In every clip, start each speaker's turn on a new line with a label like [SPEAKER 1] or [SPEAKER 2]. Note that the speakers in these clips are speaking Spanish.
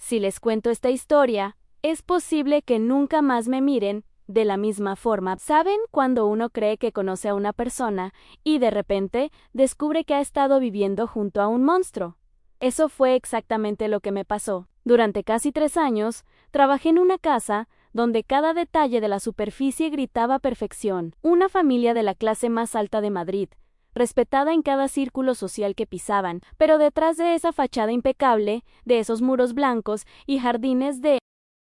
[SPEAKER 1] Si les cuento esta historia, es posible que nunca más me miren de la misma forma. ¿Saben cuando uno cree que conoce a una persona y de repente descubre que ha estado viviendo junto a un monstruo? Eso fue exactamente lo que me pasó. Durante casi 3 años, trabajé en una casa donde cada detalle de la superficie gritaba perfección. Una familia de la clase más alta de Madrid, respetada en cada círculo social que pisaban, pero detrás de esa fachada impecable, de esos muros blancos y jardines de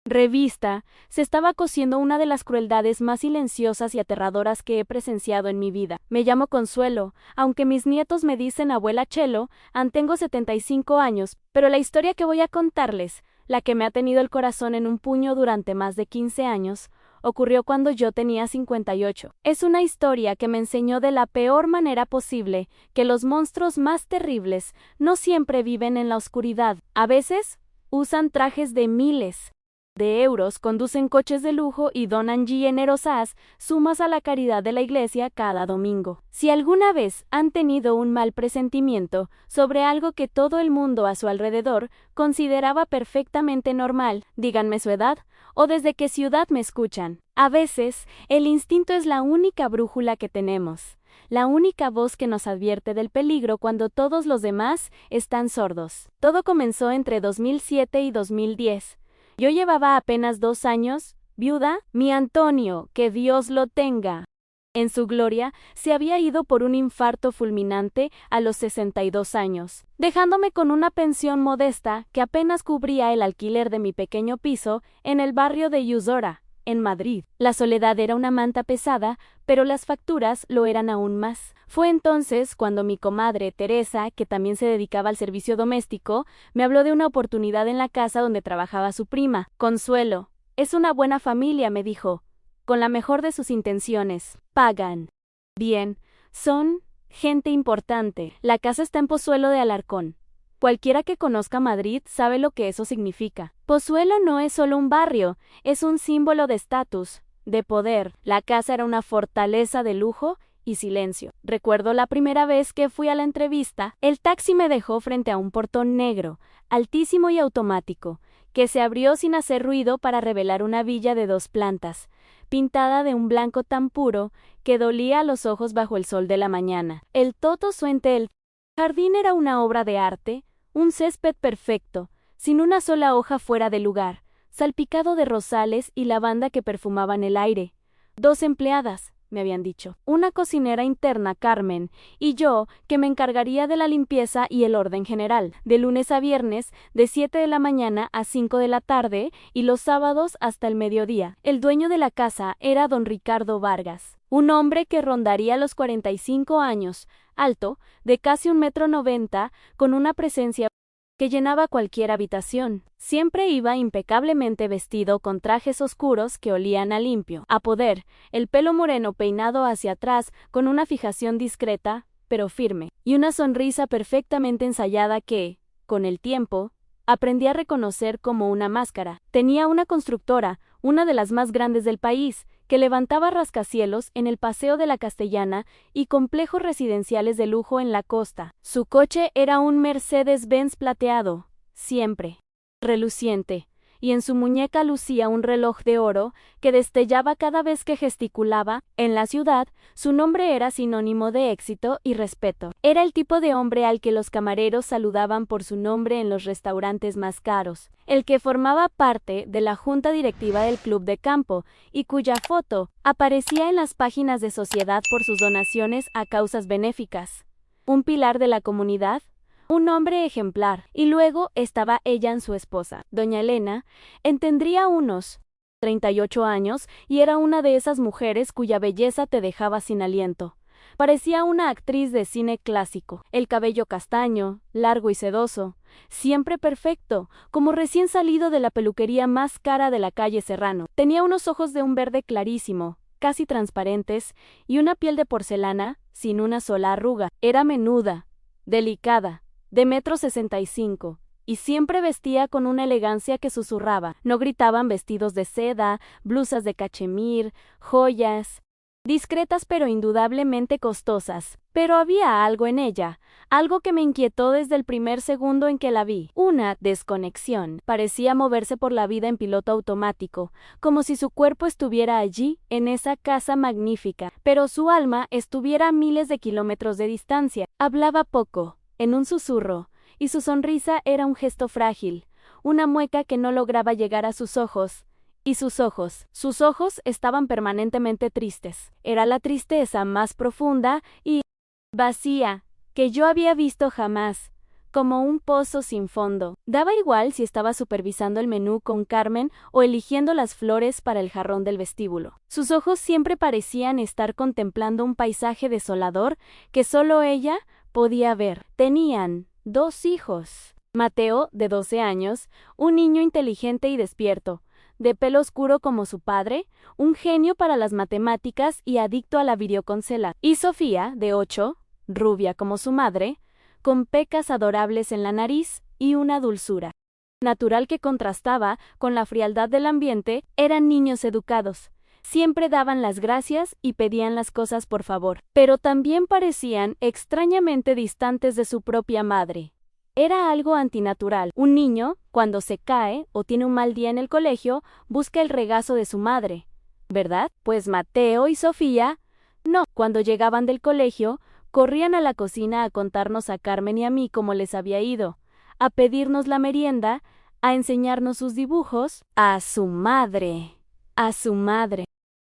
[SPEAKER 1] revista, se estaba cociendo una de las crueldades más silenciosas y aterradoras que he presenciado en mi vida. Me llamo Consuelo, aunque mis nietos me dicen abuela Chelo, tengo 75 años, pero la historia que voy a contarles, la que me ha tenido el corazón en un puño durante más de 15 años, ocurrió cuando yo tenía 58. Es una historia que me enseñó de la peor manera posible que los monstruos más terribles no siempre viven en la oscuridad. A veces, usan trajes de miles de euros, conducen coches de lujo y donan generosas sumas a la caridad de la iglesia cada domingo. Si alguna vez han tenido un mal presentimiento sobre algo que todo el mundo a su alrededor consideraba perfectamente normal, díganme su edad o desde qué ciudad me escuchan. A veces, el instinto es la única brújula que tenemos, la única voz que nos advierte del peligro cuando todos los demás están sordos. Todo comenzó entre 2007 y 2010. Yo llevaba apenas 2 años, viuda. Mi Antonio, que Dios lo tenga en su gloria, se había ido por un infarto fulminante a los 62 años, dejándome con una pensión modesta que apenas cubría el alquiler de mi pequeño piso en el barrio de Usora, en Madrid. La soledad era una manta pesada, pero las facturas lo eran aún más. Fue entonces cuando mi comadre, Teresa, que también se dedicaba al servicio doméstico, me habló de una oportunidad en la casa donde trabajaba su prima. Consuelo, es una buena familia, me dijo, con la mejor de sus intenciones. Pagan bien, son gente importante. La casa está en Pozuelo de Alarcón. Cualquiera que conozca Madrid sabe lo que eso significa. Pozuelo no es solo un barrio, es un símbolo de estatus, de poder. La casa era una fortaleza de lujo y silencio. Recuerdo la primera vez que fui a la entrevista, el taxi me dejó frente a un portón negro, altísimo y automático, que se abrió sin hacer ruido para revelar una villa de 2 plantas, pintada de un blanco tan puro que dolía a los ojos bajo el sol de la mañana. El toto suente el jardín era una obra de arte, un césped perfecto, sin una sola hoja fuera de lugar, salpicado de rosales y lavanda que perfumaban el aire. 2 empleadas, me habían dicho, una cocinera interna, Carmen, y yo, que me encargaría de la limpieza y el orden general, de lunes a viernes, de 7 de la mañana a 5 de la tarde, y los sábados hasta el mediodía. El dueño de la casa era don Ricardo Vargas, un hombre que rondaría los 45 años, alto, de casi 1,90 m, con una presencia que llenaba cualquier habitación. Siempre iba impecablemente vestido con trajes oscuros que olían a limpio, a poder, el pelo moreno peinado hacia atrás con una fijación discreta, pero firme, y una sonrisa perfectamente ensayada que, con el tiempo, aprendí a reconocer como una máscara. Tenía una constructora, una de las más grandes del país, que levantaba rascacielos en el Paseo de la Castellana y complejos residenciales de lujo en la costa. Su coche era un Mercedes-Benz plateado, siempre reluciente, y en su muñeca lucía un reloj de oro que destellaba cada vez que gesticulaba. En la ciudad, su nombre era sinónimo de éxito y respeto. Era el tipo de hombre al que los camareros saludaban por su nombre en los restaurantes más caros, el que formaba parte de la junta directiva del club de campo y cuya foto aparecía en las páginas de sociedad por sus donaciones a causas benéficas. Un pilar de la comunidad, un hombre ejemplar. Y luego estaba ella, su esposa, doña Elena, tendría unos 38 años y era una de esas mujeres cuya belleza te dejaba sin aliento. Parecía una actriz de cine clásico, el cabello castaño, largo y sedoso, siempre perfecto, como recién salido de la peluquería más cara de la calle Serrano. Tenía unos ojos de un verde clarísimo, casi transparentes, y una piel de porcelana, sin una sola arruga. Era menuda, delicada, de 1,65 m, y siempre vestía con una elegancia que susurraba. No gritaban vestidos de seda, blusas de cachemir, joyas, discretas pero indudablemente costosas. Pero había algo en ella, algo que me inquietó desde el primer segundo en que la vi. Una desconexión. Parecía moverse por la vida en piloto automático, como si su cuerpo estuviera allí, en esa casa magnífica, pero su alma estuviera a miles de kilómetros de distancia. Hablaba poco, en un susurro, y su sonrisa era un gesto frágil, una mueca que no lograba llegar a sus ojos. Y sus ojos estaban permanentemente tristes. Era la tristeza más profunda y vacía que yo había visto jamás, como un pozo sin fondo. Daba igual si estaba supervisando el menú con Carmen o eligiendo las flores para el jarrón del vestíbulo. Sus ojos siempre parecían estar contemplando un paisaje desolador que solo ella podía ver. Tenían 2 hijos. Mateo, de 12 años, un niño inteligente y despierto, de pelo oscuro como su padre, un genio para las matemáticas y adicto a la videoconsola. Y Sofía, de 8, rubia como su madre, con pecas adorables en la nariz y una dulzura natural que contrastaba con la frialdad del ambiente. Eran niños educados. Siempre daban las gracias y pedían las cosas por favor, pero también parecían extrañamente distantes de su propia madre. Era algo antinatural. Un niño, cuando se cae o tiene un mal día en el colegio, busca el regazo de su madre, ¿verdad? Pues Mateo y Sofía, no. Cuando llegaban del colegio, corrían a la cocina a contarnos a Carmen y a mí cómo les había ido, a pedirnos la merienda, a enseñarnos sus dibujos, a su madre.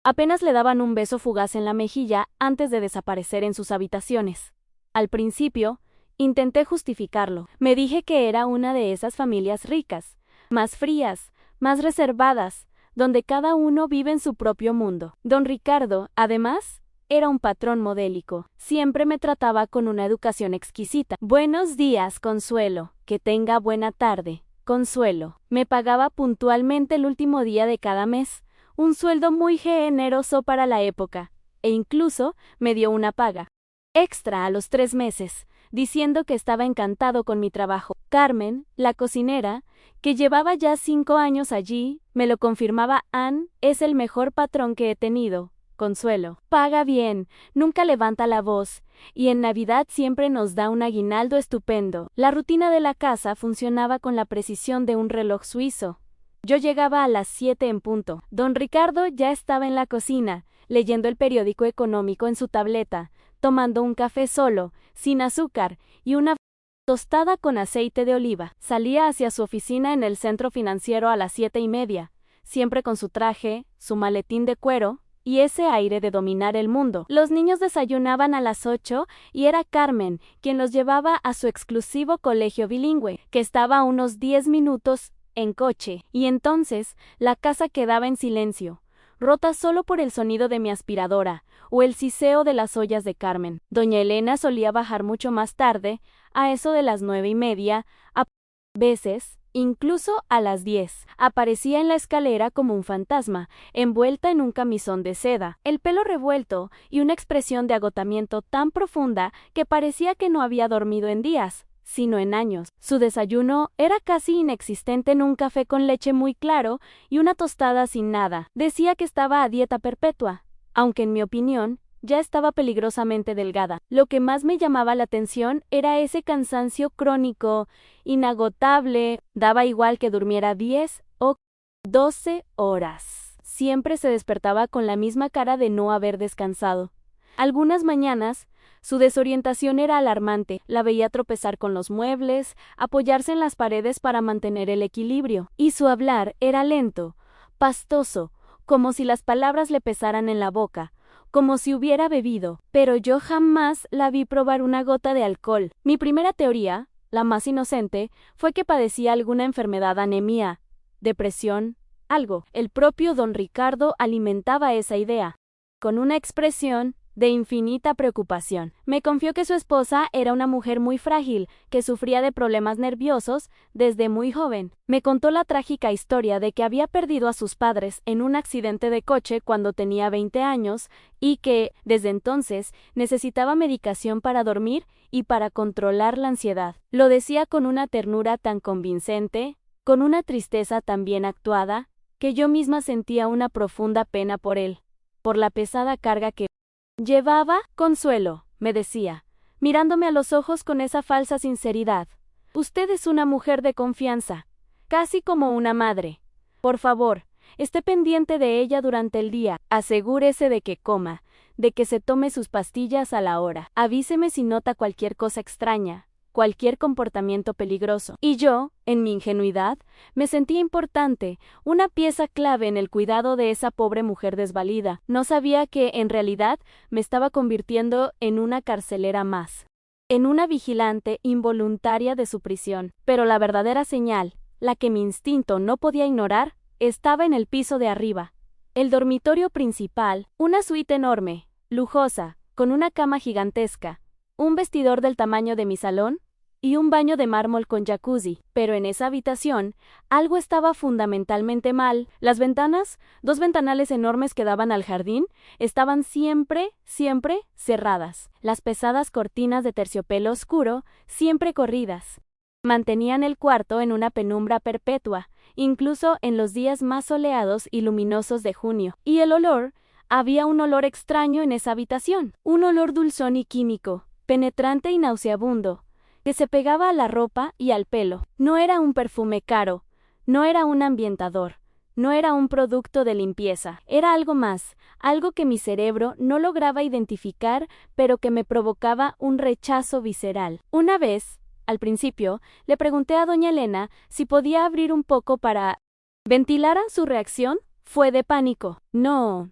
[SPEAKER 1] Apenas le daban un beso fugaz en la mejilla antes de desaparecer en sus habitaciones. Al principio, intenté justificarlo. Me dije que era una de esas familias ricas, más frías, más reservadas, donde cada uno vive en su propio mundo. Don Ricardo, además, era un patrón modélico. Siempre me trataba con una educación exquisita. Buenos días, Consuelo. Que tenga buena tarde, Consuelo. Me pagaba puntualmente el último día de cada mes, un sueldo muy generoso para la época, e incluso me dio una paga extra a los 3 meses, diciendo que estaba encantado con mi trabajo. Carmen, la cocinera, que llevaba ya 5 años allí, me lo confirmaba. Ann es el mejor patrón que he tenido, Consuelo. Paga bien, nunca levanta la voz, y en Navidad siempre nos da un aguinaldo estupendo. La rutina de la casa funcionaba con la precisión de un reloj suizo. Yo llegaba a las 7 en punto. Don Ricardo ya estaba en la cocina, leyendo el periódico económico en su tableta, tomando un café solo, sin azúcar, y una tostada con aceite de oliva. Salía hacia su oficina en el centro financiero a las 7:30, siempre con su traje, su maletín de cuero, y ese aire de dominar el mundo. Los niños desayunaban a las 8 y era Carmen quien los llevaba a su exclusivo colegio bilingüe, que estaba a unos 10 minutos en coche, y entonces la casa quedaba en silencio, rota solo por el sonido de mi aspiradora o el siseo de las ollas de Carmen. Doña Elena solía bajar mucho más tarde, a eso de las 9:30, a veces, incluso a las 10. Aparecía en la escalera como un fantasma, envuelta en un camisón de seda, el pelo revuelto y una expresión de agotamiento tan profunda que parecía que no había dormido en días, sino en años. Su desayuno era casi inexistente en un café con leche muy claro y una tostada sin nada. Decía que estaba a dieta perpetua, aunque en mi opinión ya estaba peligrosamente delgada. Lo que más me llamaba la atención era ese cansancio crónico, inagotable. Daba igual que durmiera 10 o 12 horas. Siempre se despertaba con la misma cara de no haber descansado. Algunas mañanas, su desorientación era alarmante. La veía tropezar con los muebles, apoyarse en las paredes para mantener el equilibrio. Y su hablar era lento, pastoso, como si las palabras le pesaran en la boca, como si hubiera bebido. Pero yo jamás la vi probar una gota de alcohol. Mi primera teoría, la más inocente, fue que padecía alguna enfermedad, anemia, depresión, algo. El propio don Ricardo alimentaba esa idea, con una expresión de infinita preocupación. Me confió que su esposa era una mujer muy frágil, que sufría de problemas nerviosos desde muy joven. Me contó la trágica historia de que había perdido a sus padres en un accidente de coche cuando tenía 20 años y que, desde entonces, necesitaba medicación para dormir y para controlar la ansiedad. Lo decía con una ternura tan convincente, con una tristeza tan bien actuada, que yo misma sentía una profunda pena por él, por la pesada carga que llevaba. Consuelo, me decía, mirándome a los ojos con esa falsa sinceridad. Usted es una mujer de confianza, casi como una madre. Por favor, esté pendiente de ella durante el día, asegúrese de que coma, de que se tome sus pastillas a la hora. Avíseme si nota cualquier cosa extraña, cualquier comportamiento peligroso. Y yo, en mi ingenuidad, me sentía importante, una pieza clave en el cuidado de esa pobre mujer desvalida. No sabía que, en realidad, me estaba convirtiendo en una carcelera más, en una vigilante involuntaria de su prisión. Pero la verdadera señal, la que mi instinto no podía ignorar, estaba en el piso de arriba. El dormitorio principal, una suite enorme, lujosa, con una cama gigantesca, un vestidor del tamaño de mi salón y un baño de mármol con jacuzzi. Pero en esa habitación, algo estaba fundamentalmente mal. Las ventanas, 2 ventanales enormes que daban al jardín, estaban siempre cerradas. Las pesadas cortinas de terciopelo oscuro, siempre corridas, mantenían el cuarto en una penumbra perpetua, incluso en los días más soleados y luminosos de junio. Y el olor, había un olor extraño en esa habitación, un olor dulzón y químico, penetrante y nauseabundo, que se pegaba a la ropa y al pelo. No era un perfume caro, no era un ambientador, no era un producto de limpieza, era algo más, algo que mi cerebro no lograba identificar, pero que me provocaba un rechazo visceral. Una vez, al principio, le pregunté a doña Elena si podía abrir un poco para ventilar. Su reacción fue de pánico. No,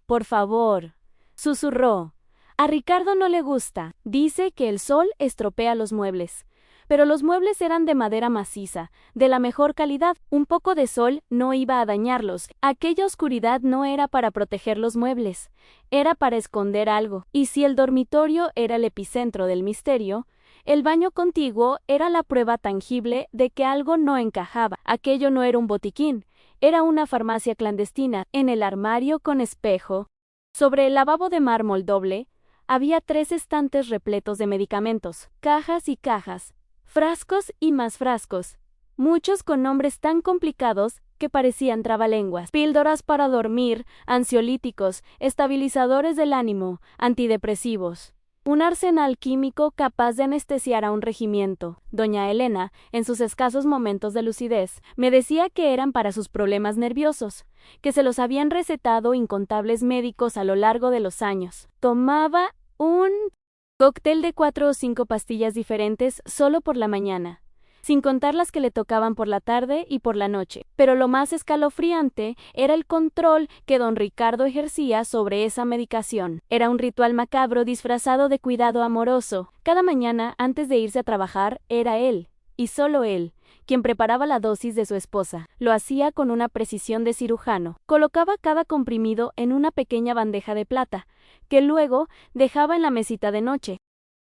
[SPEAKER 1] por favor, susurró. A Ricardo no le gusta. Dice que el sol estropea los muebles. Pero los muebles eran de madera maciza, de la mejor calidad. Un poco de sol no iba a dañarlos. Aquella oscuridad no era para proteger los muebles, era para esconder algo. Y si el dormitorio era el epicentro del misterio, el baño contiguo era la prueba tangible de que algo no encajaba. Aquello no era un botiquín, era una farmacia clandestina. En el armario con espejo, sobre el lavabo de mármol doble, había 3 estantes repletos de medicamentos, cajas y cajas, frascos y más frascos, muchos con nombres tan complicados que parecían trabalenguas. Píldoras para dormir, ansiolíticos, estabilizadores del ánimo, antidepresivos. Un arsenal químico capaz de anestesiar a un regimiento. Doña Elena, en sus escasos momentos de lucidez, me decía que eran para sus problemas nerviosos, que se los habían recetado incontables médicos a lo largo de los años. Tomaba un cóctel de 4 o 5 pastillas diferentes solo por la mañana, sin contar las que le tocaban por la tarde y por la noche. Pero lo más escalofriante era el control que don Ricardo ejercía sobre esa medicación. Era un ritual macabro disfrazado de cuidado amoroso. Cada mañana, antes de irse a trabajar, era él, y solo él, quien preparaba la dosis de su esposa. Lo hacía con una precisión de cirujano. Colocaba cada comprimido en una pequeña bandeja de plata, que luego dejaba en la mesita de noche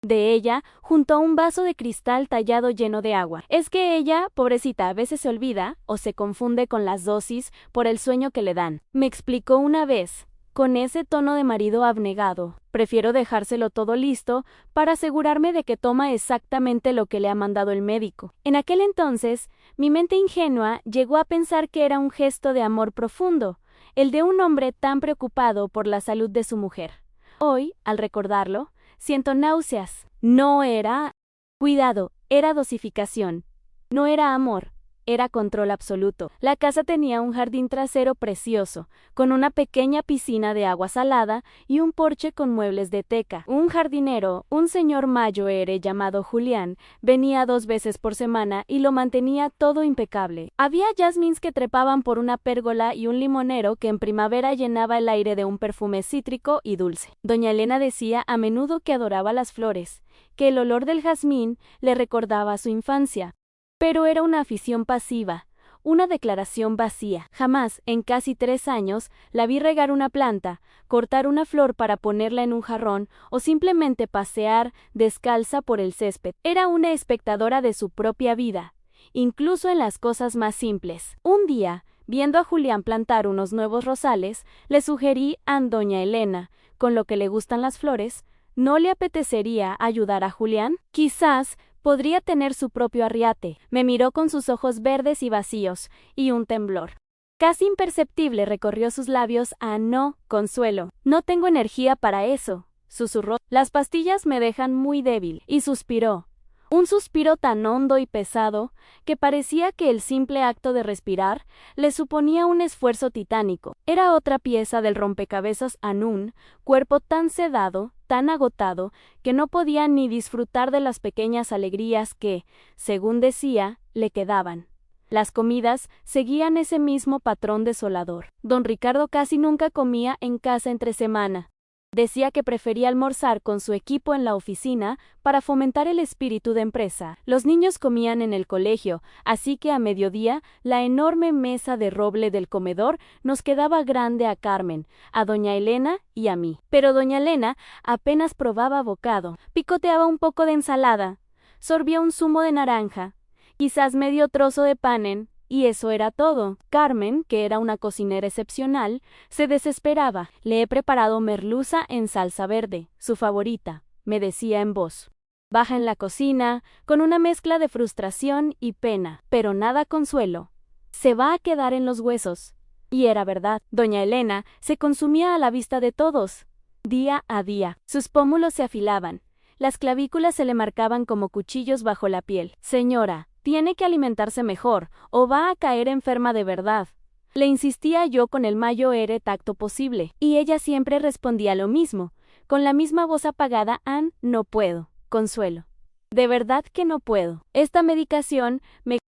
[SPEAKER 1] de ella, junto a un vaso de cristal tallado lleno de agua. Es que ella, pobrecita, a veces se olvida o se confunde con las dosis por el sueño que le dan. Me explicó una vez, con ese tono de marido abnegado. Prefiero dejárselo todo listo para asegurarme de que toma exactamente lo que le ha mandado el médico. En aquel entonces, mi mente ingenua llegó a pensar que era un gesto de amor profundo, el de un hombre tan preocupado por la salud de su mujer. Hoy, al recordarlo, siento náuseas. No era cuidado, era dosificación. No era amor, era control absoluto. La casa tenía un jardín trasero precioso, con una pequeña piscina de agua salada y un porche con muebles de teca. Un jardinero, un señor mayor llamado Julián, venía 2 veces por semana y lo mantenía todo impecable. Había jazmines que trepaban por una pérgola y un limonero que en primavera llenaba el aire de un perfume cítrico y dulce. Doña Elena decía a menudo que adoraba las flores, que el olor del jazmín le recordaba a su infancia. Pero era una afición pasiva, una declaración vacía. Jamás, en casi 3 años, la vi regar una planta, cortar una flor para ponerla en un jarrón o simplemente pasear descalza por el césped. Era una espectadora de su propia vida, incluso en las cosas más simples. Un día, viendo a Julián plantar unos nuevos rosales, le sugerí a doña Elena, con lo que le gustan las flores, ¿no le apetecería ayudar a Julián? Quizás podría tener su propio arriate. Me miró con sus ojos verdes y vacíos, y un temblor casi imperceptible recorrió sus labios. No, Consuelo, no tengo energía para eso. susurró. Las pastillas me dejan muy débil. Y suspiró. Un suspiro tan hondo y pesado que parecía que el simple acto de respirar le suponía un esfuerzo titánico. Era otra pieza del rompecabezas Anún, cuerpo tan sedado, tan agotado, que no podía ni disfrutar de las pequeñas alegrías que, según decía, le quedaban. Las comidas seguían ese mismo patrón desolador. Don Ricardo casi nunca comía en casa entre semana. Decía que prefería almorzar con su equipo en la oficina para fomentar el espíritu de empresa. Los niños comían en el colegio, así que a mediodía la enorme mesa de roble del comedor nos quedaba grande a Carmen, a doña Elena y a mí. Pero doña Elena apenas probaba bocado, picoteaba un poco de ensalada, sorbía un zumo de naranja, quizás medio trozo de panen, y eso era todo. Carmen, que era una cocinera excepcional, se desesperaba. Le he preparado merluza en salsa verde, su favorita, me decía en voz baja en la cocina, con una mezcla de frustración y pena, pero nada consuelo. Se va a quedar en los huesos. Y era verdad. Doña Elena se consumía a la vista de todos, día a día. Sus pómulos se afilaban, las clavículas se le marcaban como cuchillos bajo la piel. Señora, tiene que alimentarse mejor, o va a caer enferma de verdad. Le insistía yo con el mayor tacto posible, y ella siempre respondía lo mismo, con la misma voz apagada: Ann, no puedo, Consuelo. De verdad que no puedo. Esta medicación me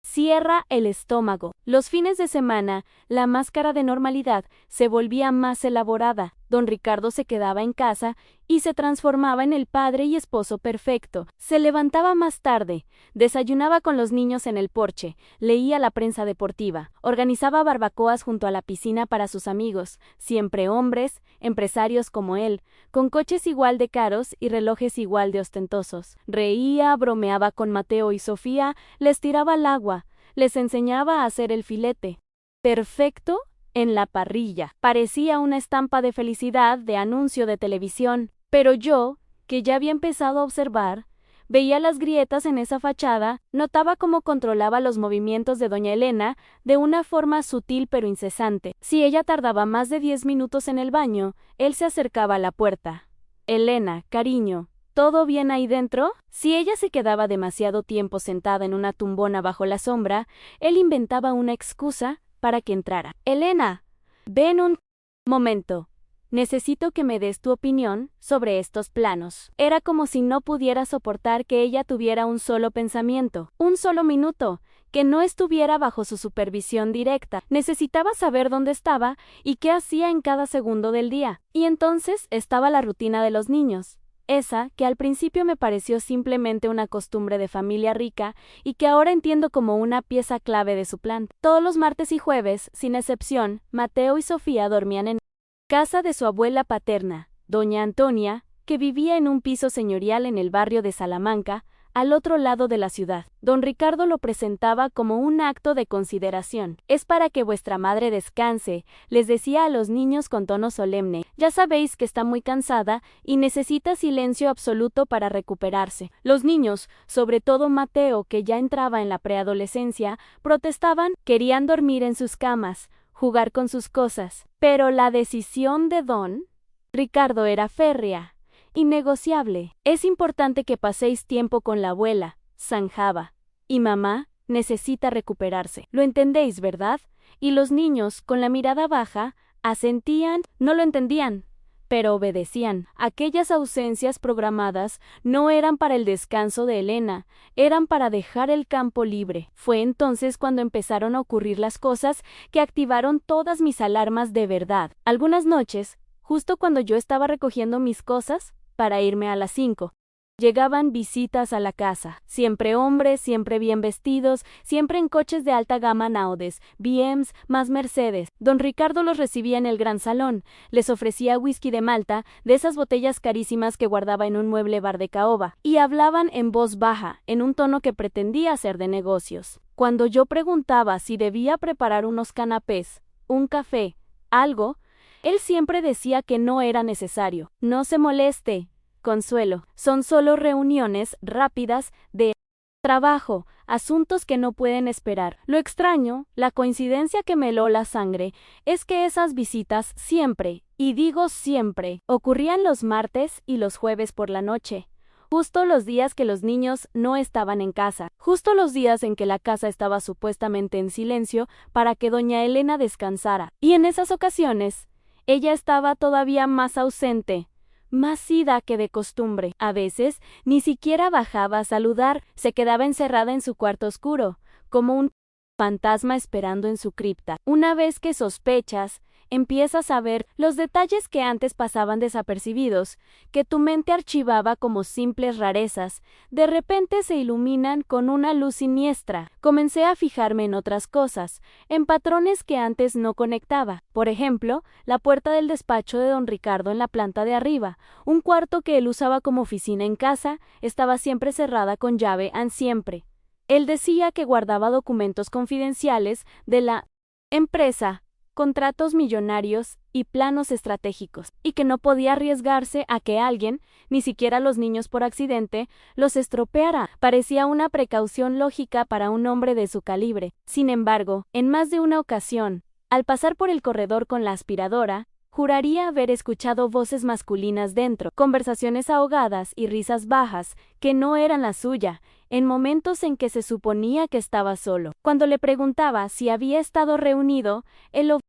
[SPEAKER 1] cierra el estómago. Los fines de semana, la máscara de normalidad se volvía más elaborada. Don Ricardo se quedaba en casa y se transformaba en el padre y esposo perfecto. Se levantaba más tarde, desayunaba con los niños en el porche, leía la prensa deportiva, organizaba barbacoas junto a la piscina para sus amigos, siempre hombres, empresarios como él, con coches igual de caros y relojes igual de ostentosos. Reía, bromeaba con Mateo y Sofía, les tiraba al agua, les enseñaba a hacer el filete. Perfecto en la parrilla. Parecía una estampa de felicidad de anuncio de televisión, pero yo, que ya había empezado a observar, veía las grietas en esa fachada, notaba cómo controlaba los movimientos de doña Elena de una forma sutil pero incesante. Si ella tardaba más de 10 minutos en el baño, él se acercaba a la puerta. Elena, cariño, ¿todo bien ahí dentro? Si ella se quedaba demasiado tiempo sentada en una tumbona bajo la sombra, él inventaba una excusa para que entrara. Elena, ven un momento. Necesito que me des tu opinión sobre estos planos. Era como si no pudiera soportar que ella tuviera un solo pensamiento, un solo minuto, que no estuviera bajo su supervisión directa. Necesitaba saber dónde estaba y qué hacía en cada segundo del día. Y entonces estaba la rutina de los niños. Esa que al principio me pareció simplemente una costumbre de familia rica y que ahora entiendo como una pieza clave de su plan. Todos los martes y jueves, sin excepción, Mateo y Sofía dormían en casa de su abuela paterna, doña Antonia, que vivía en un piso señorial en el barrio de Salamanca, al otro lado de la ciudad. Don Ricardo lo presentaba como un acto de consideración. Es para que vuestra madre descanse, les decía a los niños con tono solemne. Ya sabéis que está muy cansada y necesita silencio absoluto para recuperarse. Los niños, sobre todo Mateo, que ya entraba en la preadolescencia, protestaban, querían dormir en sus camas, jugar con sus cosas. Pero la decisión de Don Ricardo era férrea, innegociable. Es importante que paséis tiempo con la abuela, zanjaba. Y mamá necesita recuperarse. ¿Lo entendéis, verdad? Y los niños, con la mirada baja, asentían, no lo entendían, pero obedecían. Aquellas ausencias programadas no eran para el descanso de Elena, eran para dejar el campo libre. Fue entonces cuando empezaron a ocurrir las cosas que activaron todas mis alarmas de verdad. Algunas noches, justo cuando yo estaba recogiendo mis cosas para irme a las 5, llegaban visitas a la casa, siempre hombres, siempre bien vestidos, siempre en coches de alta gama Naudes, BMs, más Mercedes. Don Ricardo los recibía en el gran salón, les ofrecía whisky de Malta, de esas botellas carísimas que guardaba en un mueble bar de caoba, y hablaban en voz baja, en un tono que pretendía ser de negocios. Cuando yo preguntaba si debía preparar unos canapés, un café, algo, él siempre decía que no era necesario. No se moleste, Consuelo, son solo reuniones rápidas de trabajo, asuntos que no pueden esperar. Lo extraño, la coincidencia que me heló la sangre, es que esas visitas siempre, y digo siempre, ocurrían los martes y los jueves por la noche. Justo los días que los niños no estaban en casa, justo los días en que la casa estaba supuestamente en silencio para que doña Elena descansara. Y en esas ocasiones, ella estaba todavía más ausente, más ida que de costumbre. A veces, ni siquiera bajaba a saludar, se quedaba encerrada en su cuarto oscuro, como un fantasma esperando en su cripta. Una vez que sospechas, empiezas a ver los detalles que antes pasaban desapercibidos, que tu mente archivaba como simples rarezas, de repente se iluminan con una luz siniestra. Comencé a fijarme en otras cosas, en patrones que antes no conectaba. Por ejemplo, la puerta del despacho de don Ricardo en la planta de arriba, un cuarto que él usaba como oficina en casa, estaba siempre cerrada con llave siempre. Él decía que guardaba documentos confidenciales de la empresa, contratos millonarios y planos estratégicos, y que no podía arriesgarse a que alguien, ni siquiera los niños por accidente, los estropeara. Parecía una precaución lógica para un hombre de su calibre. Sin embargo, en más de una ocasión, al pasar por el corredor con la aspiradora, juraría haber escuchado voces masculinas dentro, conversaciones ahogadas y risas bajas, que no eran la suya, en momentos en que se suponía que estaba solo. Cuando le preguntaba si había estado reunido, él lo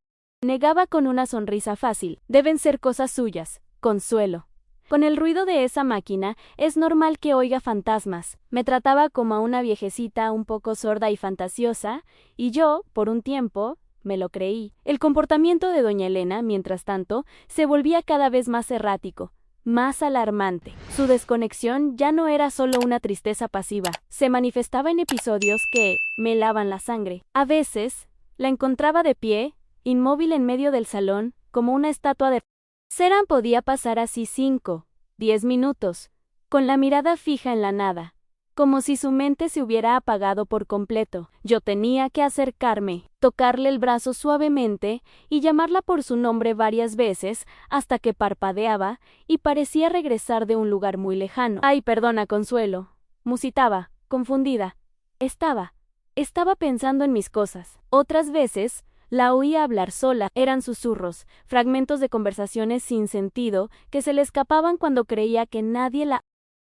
[SPEAKER 1] negaba con una sonrisa fácil. Deben ser cosas suyas, Consuelo. Con el ruido de esa máquina, es normal que oiga fantasmas. Me trataba como a una viejecita un poco sorda y fantasiosa, y yo, por un tiempo, me lo creí. El comportamiento de doña Elena, mientras tanto, se volvía cada vez más errático, más alarmante. Su desconexión ya no era solo una tristeza pasiva, se manifestaba en episodios que me helaban la sangre. A veces, la encontraba de pie, inmóvil en medio del salón, como una estatua de cera. Podía pasar así 5, 10 minutos, con la mirada fija en la nada, como si su mente se hubiera apagado por completo. Yo tenía que acercarme, tocarle el brazo suavemente y llamarla por su nombre varias veces hasta que parpadeaba y parecía regresar de un lugar muy lejano. Ay, perdona, Consuelo, musitaba, confundida. Estaba pensando en mis cosas. Otras veces, la oía hablar sola. Eran susurros, fragmentos de conversaciones sin sentido que se le escapaban cuando creía que nadie la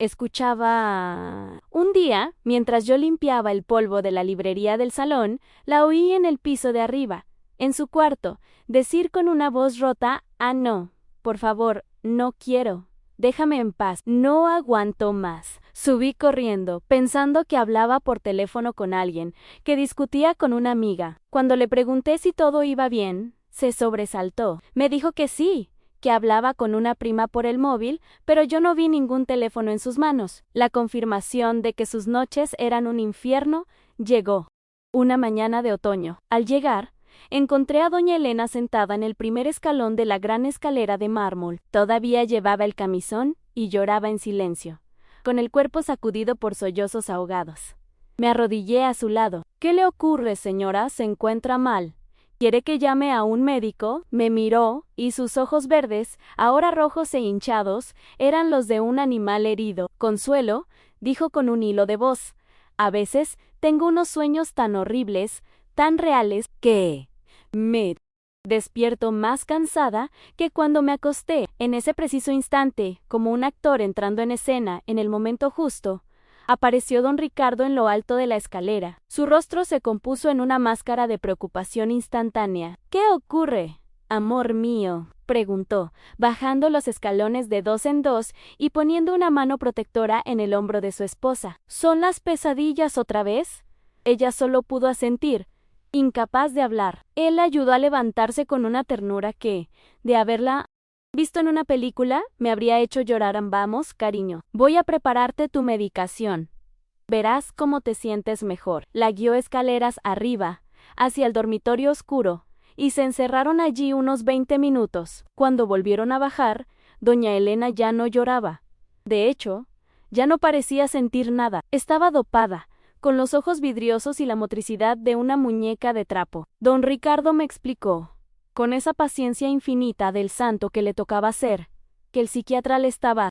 [SPEAKER 1] escuchaba. Un día, mientras yo limpiaba el polvo de la librería del salón, la oí en el piso de arriba, en su cuarto, decir con una voz rota: «Ah, no, por favor, no quiero. Déjame en paz, no aguanto más». Subí corriendo, pensando que hablaba por teléfono con alguien, que discutía con una amiga. Cuando le pregunté si todo iba bien, se sobresaltó. Me dijo que sí, que hablaba con una prima por el móvil, pero yo no vi ningún teléfono en sus manos. La confirmación de que sus noches eran un infierno llegó. Una mañana de otoño. Al llegar, encontré a doña Elena sentada en el primer escalón de la gran escalera de mármol. Todavía llevaba el camisón y lloraba en silencio, con el cuerpo sacudido por sollozos ahogados. Me arrodillé a su lado. «¿Qué le ocurre, señora? ¿Se encuentra mal? ¿Quiere que llame a un médico?». Me miró, y sus ojos verdes, ahora rojos e hinchados, eran los de un animal herido. «Consuelo», dijo con un hilo de voz, «a veces tengo unos sueños tan horribles, tan reales, que me despierto más cansada que cuando me acosté». En ese preciso instante, como un actor entrando en escena en el momento justo, apareció don Ricardo en lo alto de la escalera. Su rostro se compuso en una máscara de preocupación instantánea. «¿Qué ocurre, amor mío?», preguntó, bajando los escalones de dos en dos y poniendo una mano protectora en el hombro de su esposa. «¿Son las pesadillas otra vez?». Ella solo pudo asentir, incapaz de hablar. Él la ayudó a levantarse con una ternura que, de haberla visto en una película, me habría hecho llorar. «Vamos, cariño, voy a prepararte tu medicación. Verás cómo te sientes mejor». La guió escaleras arriba, hacia el dormitorio oscuro, y se encerraron allí unos 20 minutos. Cuando volvieron a bajar, doña Elena ya no lloraba. De hecho, ya no parecía sentir nada. Estaba dopada, con los ojos vidriosos y la motricidad de una muñeca de trapo. Don Ricardo me explicó, con esa paciencia infinita del santo que le tocaba ser, que el psiquiatra le estaba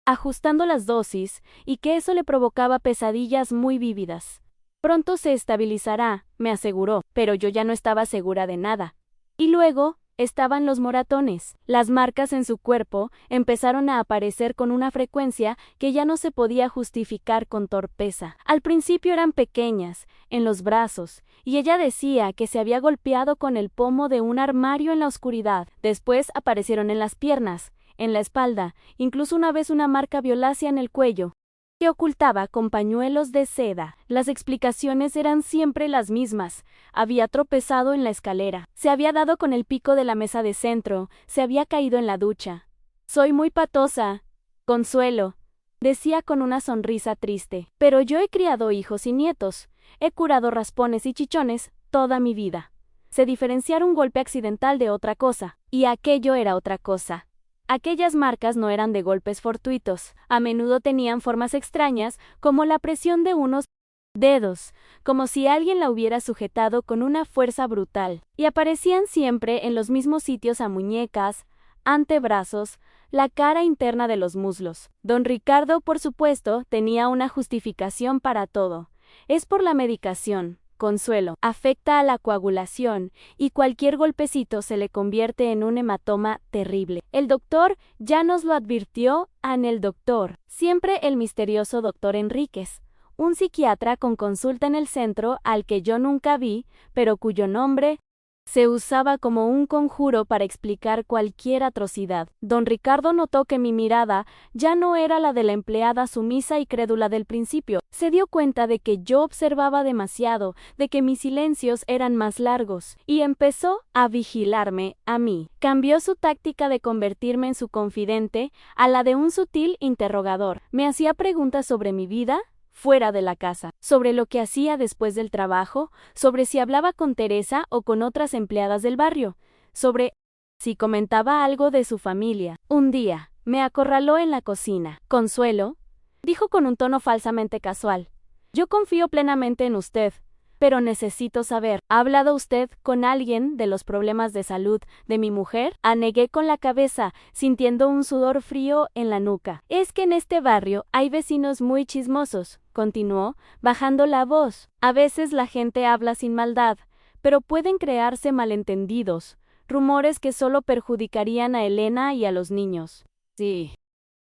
[SPEAKER 1] ajustando las dosis, y que eso le provocaba pesadillas muy vívidas. Pronto se estabilizará, me aseguró, pero yo ya no estaba segura de nada. Y luego estaban los moratones. Las marcas en su cuerpo empezaron a aparecer con una frecuencia que ya no se podía justificar con torpeza. Al principio eran pequeñas, en los brazos, y ella decía que se había golpeado con el pomo de un armario en la oscuridad. Después aparecieron en las piernas, en la espalda, incluso una vez una marca violácea en el cuello, que ocultaba con pañuelos de seda. Las explicaciones eran siempre las mismas. Había tropezado en la escalera, se había dado con el pico de la mesa de centro, se había caído en la ducha. Soy muy patosa, Consuelo, decía con una sonrisa triste, pero yo he criado hijos y nietos, he curado raspones y chichones toda mi vida. Sé diferenciar un golpe accidental de otra cosa, y aquello era otra cosa. Aquellas marcas no eran de golpes fortuitos, a menudo tenían formas extrañas, como la presión de unos dedos, como si alguien la hubiera sujetado con una fuerza brutal, y aparecían siempre en los mismos sitios: a muñecas, antebrazos, la cara interna de los muslos. Don Ricardo, por supuesto, tenía una justificación para todo. Es por la medicación, Consuelo, afecta a la coagulación, y cualquier golpecito se le convierte en un hematoma terrible. El doctor ya nos lo advirtió, el doctor, siempre el misterioso doctor Enríquez, un psiquiatra con consulta en el centro al que yo nunca vi, pero cuyo nombre se usaba como un conjuro para explicar cualquier atrocidad. Don Ricardo notó que mi mirada ya no era la de la empleada sumisa y crédula del principio. Se dio cuenta de que yo observaba demasiado, de que mis silencios eran más largos, y empezó a vigilarme a mí. Cambió su táctica de convertirme en su confidente a la de un sutil interrogador. Me hacía preguntas sobre mi vida fuera de la casa, sobre lo que hacía después del trabajo, sobre si hablaba con Teresa o con otras empleadas del barrio, sobre si comentaba algo de su familia. Un día, me acorraló en la cocina. Consuelo, dijo con un tono falsamente casual, yo confío plenamente en usted, pero necesito saber, ¿ha hablado usted con alguien de los problemas de salud de mi mujer? Anegué con la cabeza, sintiendo un sudor frío en la nuca. Es que en este barrio hay vecinos muy chismosos, continuó, bajando la voz. A veces la gente habla sin maldad, pero pueden crearse malentendidos, rumores que solo perjudicarían a Elena y a los niños. Sí.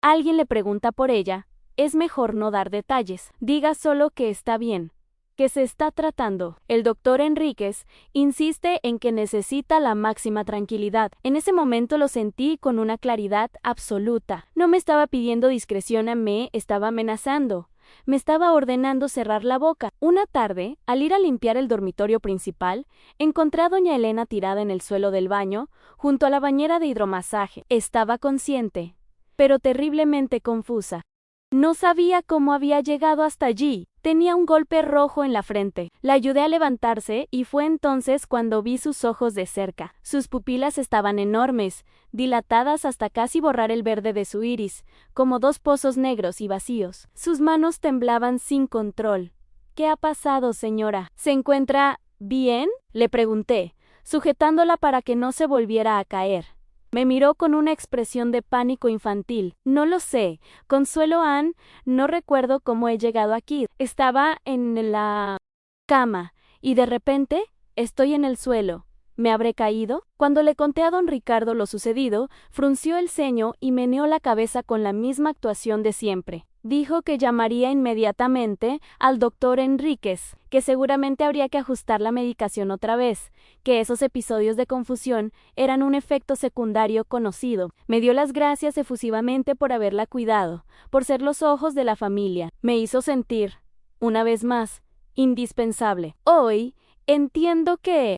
[SPEAKER 1] Alguien le pregunta por ella, es mejor no dar detalles. Diga solo que está bien, que se está tratando. El doctor Enríquez insiste en que necesita la máxima tranquilidad. En ese momento lo sentí con una claridad absoluta. No me estaba pidiendo discreción, me estaba amenazando. Me estaba ordenando cerrar la boca. Una tarde, al ir a limpiar el dormitorio principal, encontré a doña Elena tirada en el suelo del baño, junto a la bañera de hidromasaje. Estaba consciente, pero terriblemente confusa. No sabía cómo había llegado hasta allí. Tenía un golpe rojo en la frente. La ayudé a levantarse y fue entonces cuando vi sus ojos de cerca. Sus pupilas estaban enormes, dilatadas hasta casi borrar el verde de su iris, como dos pozos negros y vacíos. Sus manos temblaban sin control. ¿Qué ha pasado, señora? ¿Se encuentra bien?, le pregunté, sujetándola para que no se volviera a caer. Me miró con una expresión de pánico infantil. No lo sé, Consuelo Ann, no recuerdo cómo he llegado aquí. Estaba en la cama, y de repente estoy en el suelo. ¿Me habré caído? Cuando le conté a don Ricardo lo sucedido, frunció el ceño y meneó la cabeza con la misma actuación de siempre. Dijo que llamaría inmediatamente al doctor Enríquez, que seguramente habría que ajustar la medicación otra vez, que esos episodios de confusión eran un efecto secundario conocido. Me dio las gracias efusivamente por haberla cuidado, por ser los ojos de la familia. Me hizo sentir, una vez más, indispensable. Hoy entiendo que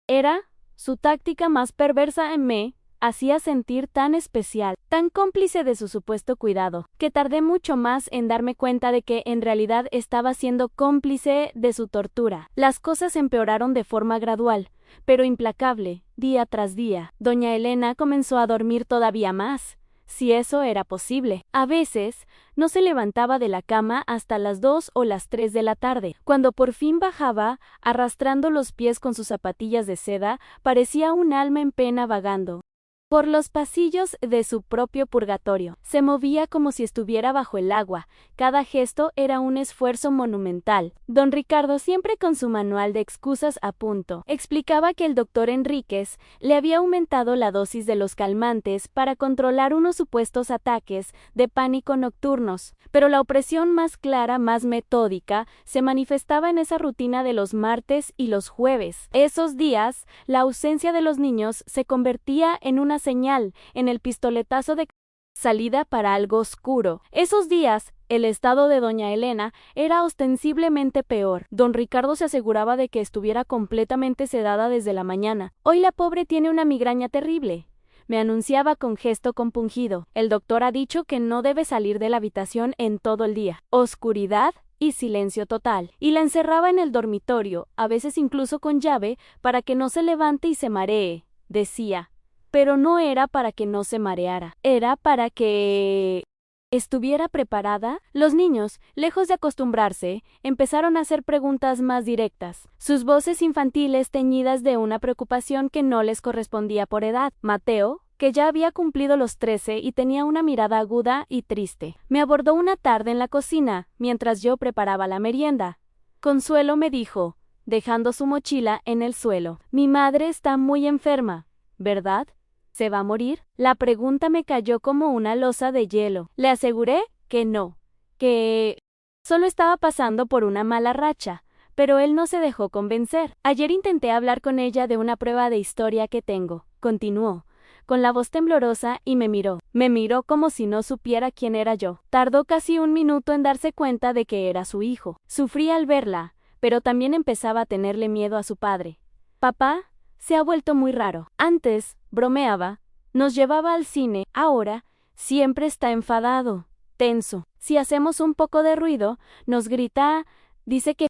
[SPEAKER 1] era su táctica más perversa. Me hacía sentir tan especial, tan cómplice de su supuesto cuidado, que tardé mucho más en darme cuenta de que en realidad estaba siendo cómplice de su tortura. Las cosas empeoraron de forma gradual, pero implacable, día tras día. Doña Elena comenzó a dormir todavía más, si eso era posible. A veces no se levantaba de la cama hasta las 2 o las 3 de la tarde. Cuando por fin bajaba, arrastrando los pies con sus zapatillas de seda, parecía un alma en pena vagando por los pasillos de su propio purgatorio. Se movía como si estuviera bajo el agua. Cada gesto era un esfuerzo monumental. Don Ricardo, siempre con su manual de excusas a punto, explicaba que el doctor Enríquez le había aumentado la dosis de los calmantes para controlar unos supuestos ataques de pánico nocturnos. Pero la opresión más clara, más metódica, se manifestaba en esa rutina de los martes y los jueves. Esos días, la ausencia de los niños se convertía en una señal, en el pistoletazo de salida para algo oscuro. Esos días, el estado de doña Elena era ostensiblemente peor. Don Ricardo se aseguraba de que estuviera completamente sedada desde la mañana. Hoy la pobre tiene una migraña terrible, me anunciaba con gesto compungido. El doctor ha dicho que no debe salir de la habitación en todo el día. Oscuridad y silencio total. Y la encerraba en el dormitorio, a veces incluso con llave, para que no se levante y se maree, decía. Pero no era para que no se mareara, era para que estuviera preparada. Los niños, lejos de acostumbrarse, empezaron a hacer preguntas más directas, sus voces infantiles teñidas de una preocupación que no les correspondía por edad. Mateo, que ya había cumplido los 13 y tenía una mirada aguda y triste, me abordó una tarde en la cocina, mientras yo preparaba la merienda. Consuelo, me dijo, dejando su mochila en el suelo, mi madre está muy enferma, ¿verdad? ¿Se va a morir? La pregunta me cayó como una losa de hielo. Le aseguré que no, que solo estaba pasando por una mala racha, pero él no se dejó convencer. Ayer intenté hablar con ella de una prueba de historia que tengo, continuó, con la voz temblorosa, y me miró como si no supiera quién era yo. Tardó casi un minuto en darse cuenta de que era su hijo. Sufría al verla, pero también empezaba a tenerle miedo a su padre. Papá se ha vuelto muy raro. Antes, bromeaba, nos llevaba al cine, ahora, siempre está enfadado, tenso. Si hacemos un poco de ruido, nos grita, dice que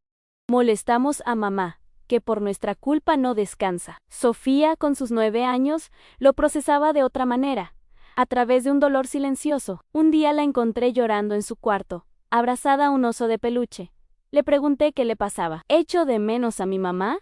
[SPEAKER 1] molestamos a mamá, que por nuestra culpa no descansa. Sofía, con sus 9 años, lo procesaba de otra manera, a través de un dolor silencioso. Un día la encontré llorando en su cuarto, abrazada a un oso de peluche. Le pregunté qué le pasaba. ¿Echo de menos a mi mamá?,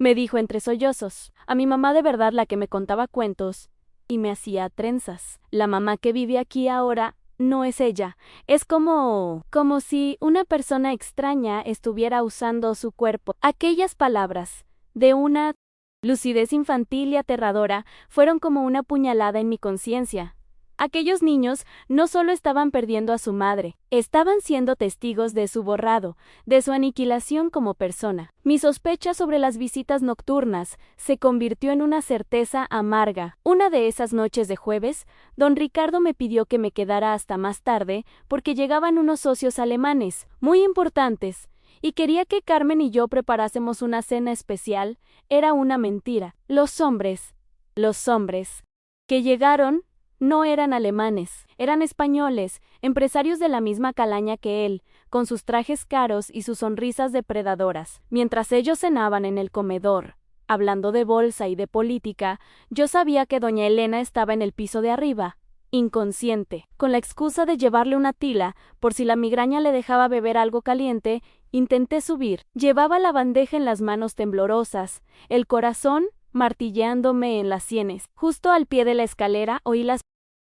[SPEAKER 1] me dijo entre sollozos. A mi mamá de verdad, la que me contaba cuentos y me hacía trenzas. La mamá que vive aquí ahora no es ella. Es como si una persona extraña estuviera usando su cuerpo. Aquellas palabras, de una lucidez infantil y aterradora, fueron como una puñalada en mi conciencia. Aquellos niños no solo estaban perdiendo a su madre, estaban siendo testigos de su borrado, de su aniquilación como persona. Mi sospecha sobre las visitas nocturnas se convirtió en una certeza amarga. Una de esas noches de jueves, don Ricardo me pidió que me quedara hasta más tarde porque llegaban unos socios alemanes, muy importantes, y quería que Carmen y yo preparásemos una cena especial. Era una mentira. Los hombres que llegaron no eran alemanes, eran españoles, empresarios de la misma calaña que él, con sus trajes caros y sus sonrisas depredadoras. Mientras ellos cenaban en el comedor, hablando de bolsa y de política, yo sabía que doña Elena estaba en el piso de arriba, inconsciente. Con la excusa de llevarle una tila, por si la migraña le dejaba beber algo caliente, intenté subir. Llevaba la bandeja en las manos temblorosas, el corazón martilleándome en las sienes. Justo al pie de la escalera oí las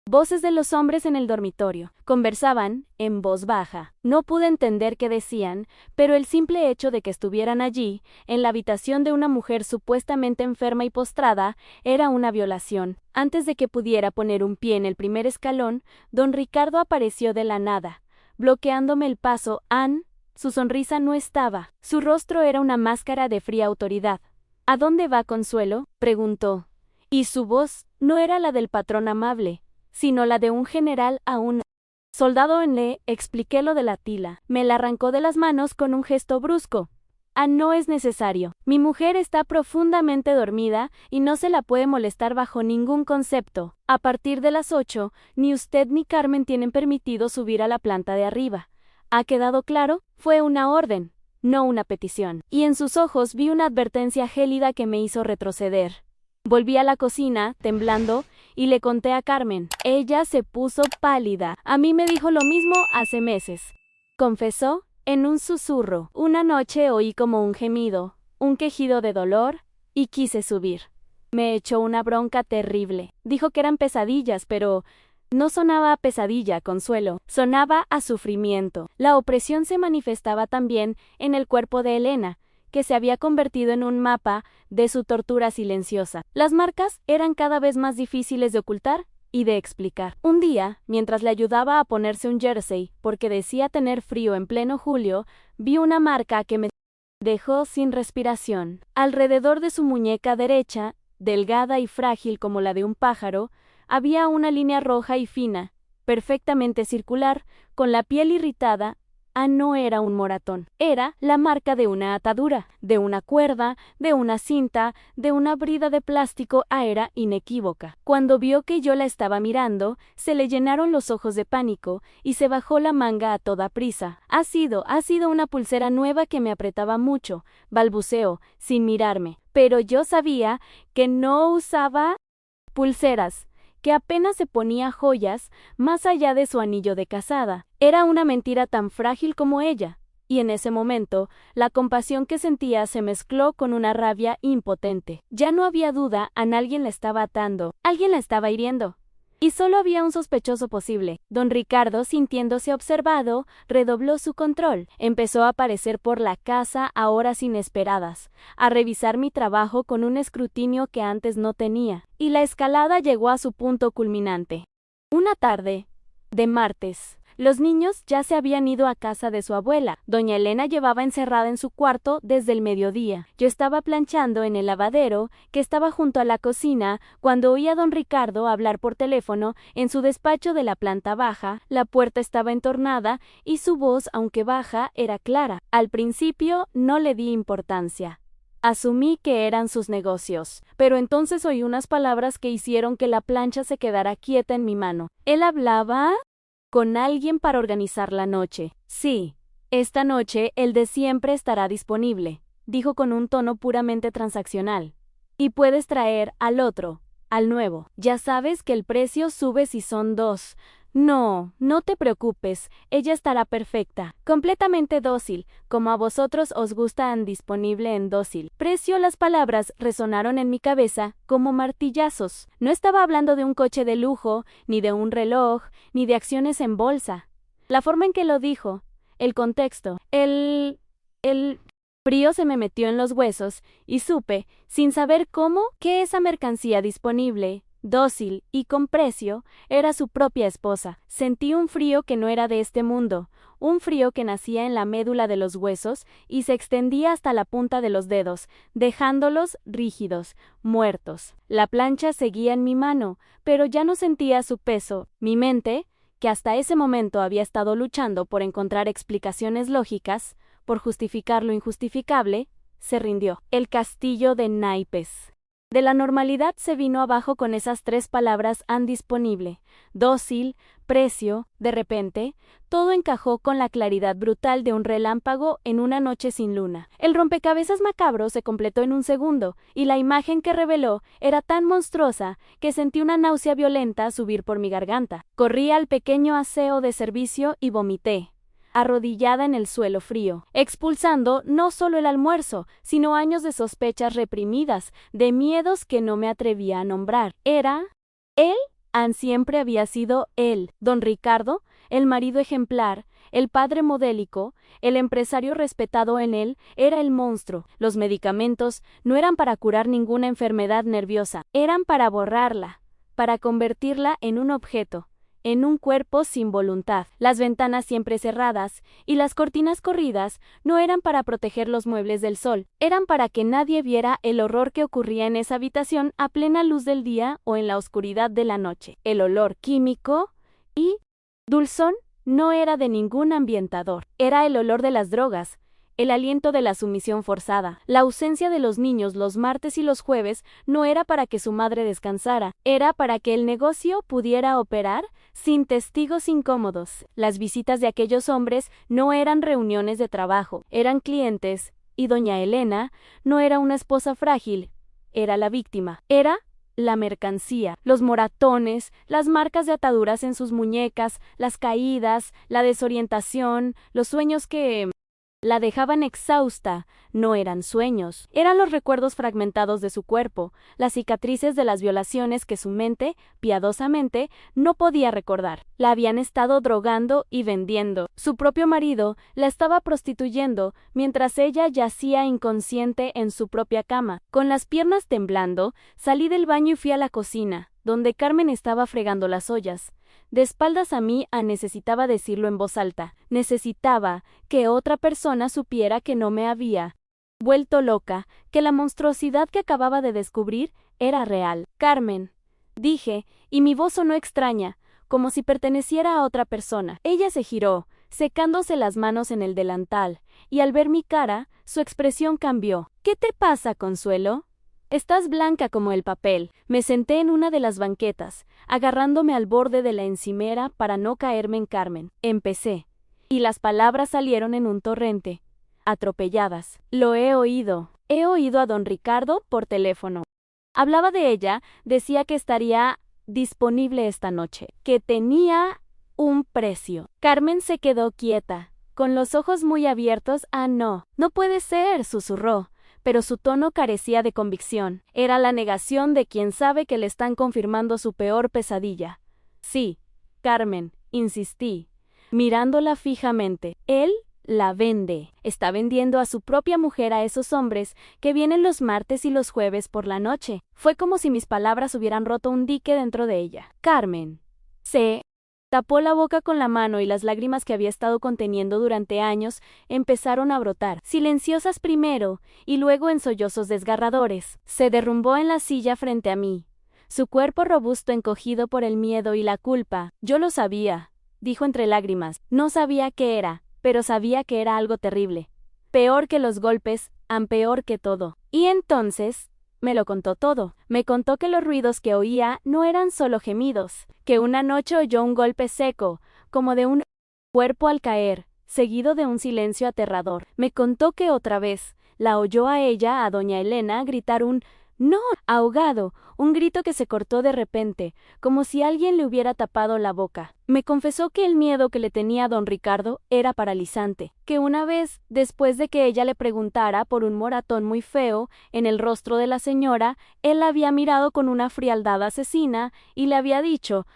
[SPEAKER 1] voces de los hombres en el dormitorio. Conversaban en voz baja. No pude entender qué decían, pero el simple hecho de que estuvieran allí, en la habitación de una mujer supuestamente enferma y postrada, era una violación. Antes de que pudiera poner un pie en el primer escalón, don Ricardo apareció de la nada, bloqueándome el paso. Su sonrisa no estaba. Su rostro era una máscara de fría autoridad. ¿A dónde va, Consuelo?, preguntó. Y su voz no era la del patrón amable, sino la de un general a un soldado. Le expliqué lo de la tila. Me la arrancó de las manos con un gesto brusco. No es necesario. Mi mujer está profundamente dormida y no se la puede molestar bajo ningún concepto. A partir de las 8, ni usted ni Carmen tienen permitido subir a la planta de arriba. ¿Ha quedado claro? Fue una orden, no una petición. Y en sus ojos vi una advertencia gélida que me hizo retroceder. Volví a la cocina, temblando, y le conté a Carmen. Ella se puso pálida. A mí me dijo lo mismo hace meses, confesó, en un susurro. Una noche oí como un gemido, un quejido de dolor, y quise subir. Me echó una bronca terrible. Dijo que eran pesadillas, pero no sonaba a pesadilla, Consuelo. Sonaba a sufrimiento. La opresión se manifestaba también en el cuerpo de Elena, que se había convertido en un mapa de su tortura silenciosa. Las marcas eran cada vez más difíciles de ocultar y de explicar. Un día, mientras le ayudaba a ponerse un jersey, porque decía tener frío en pleno julio, vi una marca que me dejó sin respiración. Alrededor de su muñeca derecha, delgada y frágil como la de un pájaro, había una línea roja y fina, perfectamente circular, con la piel irritada. No era un moratón, era la marca de una atadura, de una cuerda, de una cinta, de una brida de plástico. Era inequívoca. Cuando vio que yo la estaba mirando, se le llenaron los ojos de pánico y se bajó la manga a toda prisa. Ha sido una pulsera nueva que me apretaba mucho, balbuceó, sin mirarme. Pero yo sabía que no usaba pulseras, que apenas se ponía joyas más allá de su anillo de casada. Era una mentira tan frágil como ella, y en ese momento la compasión que sentía se mezcló con una rabia impotente. Ya no había duda, alguien la estaba atando, alguien la estaba hiriendo. Y solo había un sospechoso posible. Don Ricardo, sintiéndose observado, redobló su control. Empezó a aparecer por la casa a horas inesperadas, a revisar mi trabajo con un escrutinio que antes no tenía. Y la escalada llegó a su punto culminante. Una tarde de martes, los niños ya se habían ido a casa de su abuela. Doña Elena llevaba encerrada en su cuarto desde el mediodía. Yo estaba planchando en el lavadero, que estaba junto a la cocina, cuando oí a don Ricardo hablar por teléfono en su despacho de la planta baja. La puerta estaba entornada y su voz, aunque baja, era clara. Al principio no le di importancia. Asumí que eran sus negocios, pero entonces oí unas palabras que hicieron que la plancha se quedara quieta en mi mano. ¿Él hablaba con alguien para organizar la noche? Sí, esta noche el de siempre estará disponible, dijo con un tono puramente transaccional. Y puedes traer al otro, al nuevo. Ya sabes que el precio sube si son dos. No te preocupes, ella estará perfecta, completamente dócil, como a vosotros os gustan. Disponible en dócil. Precio. Las palabras resonaron en mi cabeza como martillazos. No estaba hablando de un coche de lujo, ni de un reloj, ni de acciones en bolsa. La forma en que lo dijo, el contexto, el frío se me metió en los huesos y supe, sin saber cómo, que esa mercancía disponible, dócil y con precio, era su propia esposa. Sentí un frío que no era de este mundo, un frío que nacía en la médula de los huesos y se extendía hasta la punta de los dedos, dejándolos rígidos, muertos. La plancha seguía en mi mano, pero ya no sentía su peso. Mi mente, que hasta ese momento había estado luchando por encontrar explicaciones lógicas, por justificar lo injustificable, se rindió. El castillo de naipes de la normalidad se vino abajo con esas tres palabras: disponible, dócil, precio. De repente, todo encajó con la claridad brutal de un relámpago en una noche sin luna. El rompecabezas macabro se completó en un segundo, y la imagen que reveló era tan monstruosa que sentí una náusea violenta subir por mi garganta. Corrí al pequeño aseo de servicio y vomité, arrodillada en el suelo frío, expulsando no solo el almuerzo, sino años de sospechas reprimidas, de miedos que no me atrevía a nombrar. ¿Era él? Siempre había sido él. Don Ricardo, el marido ejemplar, el padre modélico, el empresario respetado. En él era el monstruo. Los medicamentos no eran para curar ninguna enfermedad nerviosa, eran para borrarla, para convertirla en un objeto, en un cuerpo sin voluntad. Las ventanas siempre cerradas y las cortinas corridas no eran para proteger los muebles del sol, eran para que nadie viera el horror que ocurría en esa habitación a plena luz del día o en la oscuridad de la noche. El olor químico y dulzón no era de ningún ambientador, era el olor de las drogas, el aliento de la sumisión forzada. La ausencia de los niños los martes y los jueves no era para que su madre descansara, era para que el negocio pudiera operar sin testigos incómodos. Las visitas de aquellos hombres no eran reuniones de trabajo, eran clientes, y doña Elena no era una esposa frágil, era la víctima, era la mercancía, los moratones, las marcas de ataduras en sus muñecas, las caídas, la desorientación, los sueños que La dejaban exhausta, no eran sueños, eran los recuerdos fragmentados de su cuerpo, las cicatrices de las violaciones que su mente, piadosamente, no podía recordar. La habían estado drogando y vendiendo. Su propio marido la estaba prostituyendo mientras ella yacía inconsciente en su propia cama. Con las piernas temblando, salí del baño y fui a la cocina, donde Carmen estaba fregando las ollas. De espaldas a mí, necesitaba decirlo en voz alta. Necesitaba que otra persona supiera que no me había vuelto loca, que la monstruosidad que acababa de descubrir era real. Carmen, dije, y mi voz sonó extraña, como si perteneciera a otra persona. Ella se giró, secándose las manos en el delantal, y al ver mi cara, su expresión cambió. ¿Qué te pasa, Consuelo? Estás blanca como el papel. Me senté en una de las banquetas, agarrándome al borde de la encimera para no caerme en Carmen. Empecé. Y las palabras salieron en un torrente, atropelladas. Lo he oído. He oído a don Ricardo por teléfono. Hablaba de ella, decía que estaría disponible esta noche, que tenía un precio. Carmen se quedó quieta, con los ojos muy abiertos. No puede ser, susurró. Pero su tono carecía de convicción. Era la negación de quien sabe que le están confirmando su peor pesadilla. Sí, Carmen, insistí, mirándola fijamente. Él la vende. Está vendiendo a su propia mujer a esos hombres que vienen los martes y los jueves por la noche. Fue como si mis palabras hubieran roto un dique dentro de ella. Carmen se tapó la boca con la mano y las lágrimas que había estado conteniendo durante años empezaron a brotar, silenciosas primero y luego en sollozos desgarradores. Se derrumbó en la silla frente a mí, su cuerpo robusto encogido por el miedo y la culpa. Yo lo sabía, dijo entre lágrimas. No sabía qué era, pero sabía que era algo terrible. Peor que los golpes, peor que todo. Y entonces me lo contó todo. Me contó que los ruidos que oía no eran solo gemidos, que una noche oyó un golpe seco, como de un cuerpo al caer, seguido de un silencio aterrador. Me contó que otra vez la oyó a ella, a doña Elena, gritar un «no», ahogado, un grito que se cortó de repente, como si alguien le hubiera tapado la boca. Me confesó que el miedo que le tenía a don Ricardo era paralizante, que una vez, después de que ella le preguntara por un moratón muy feo en el rostro de la señora, él la había mirado con una frialdad asesina y le había dicho: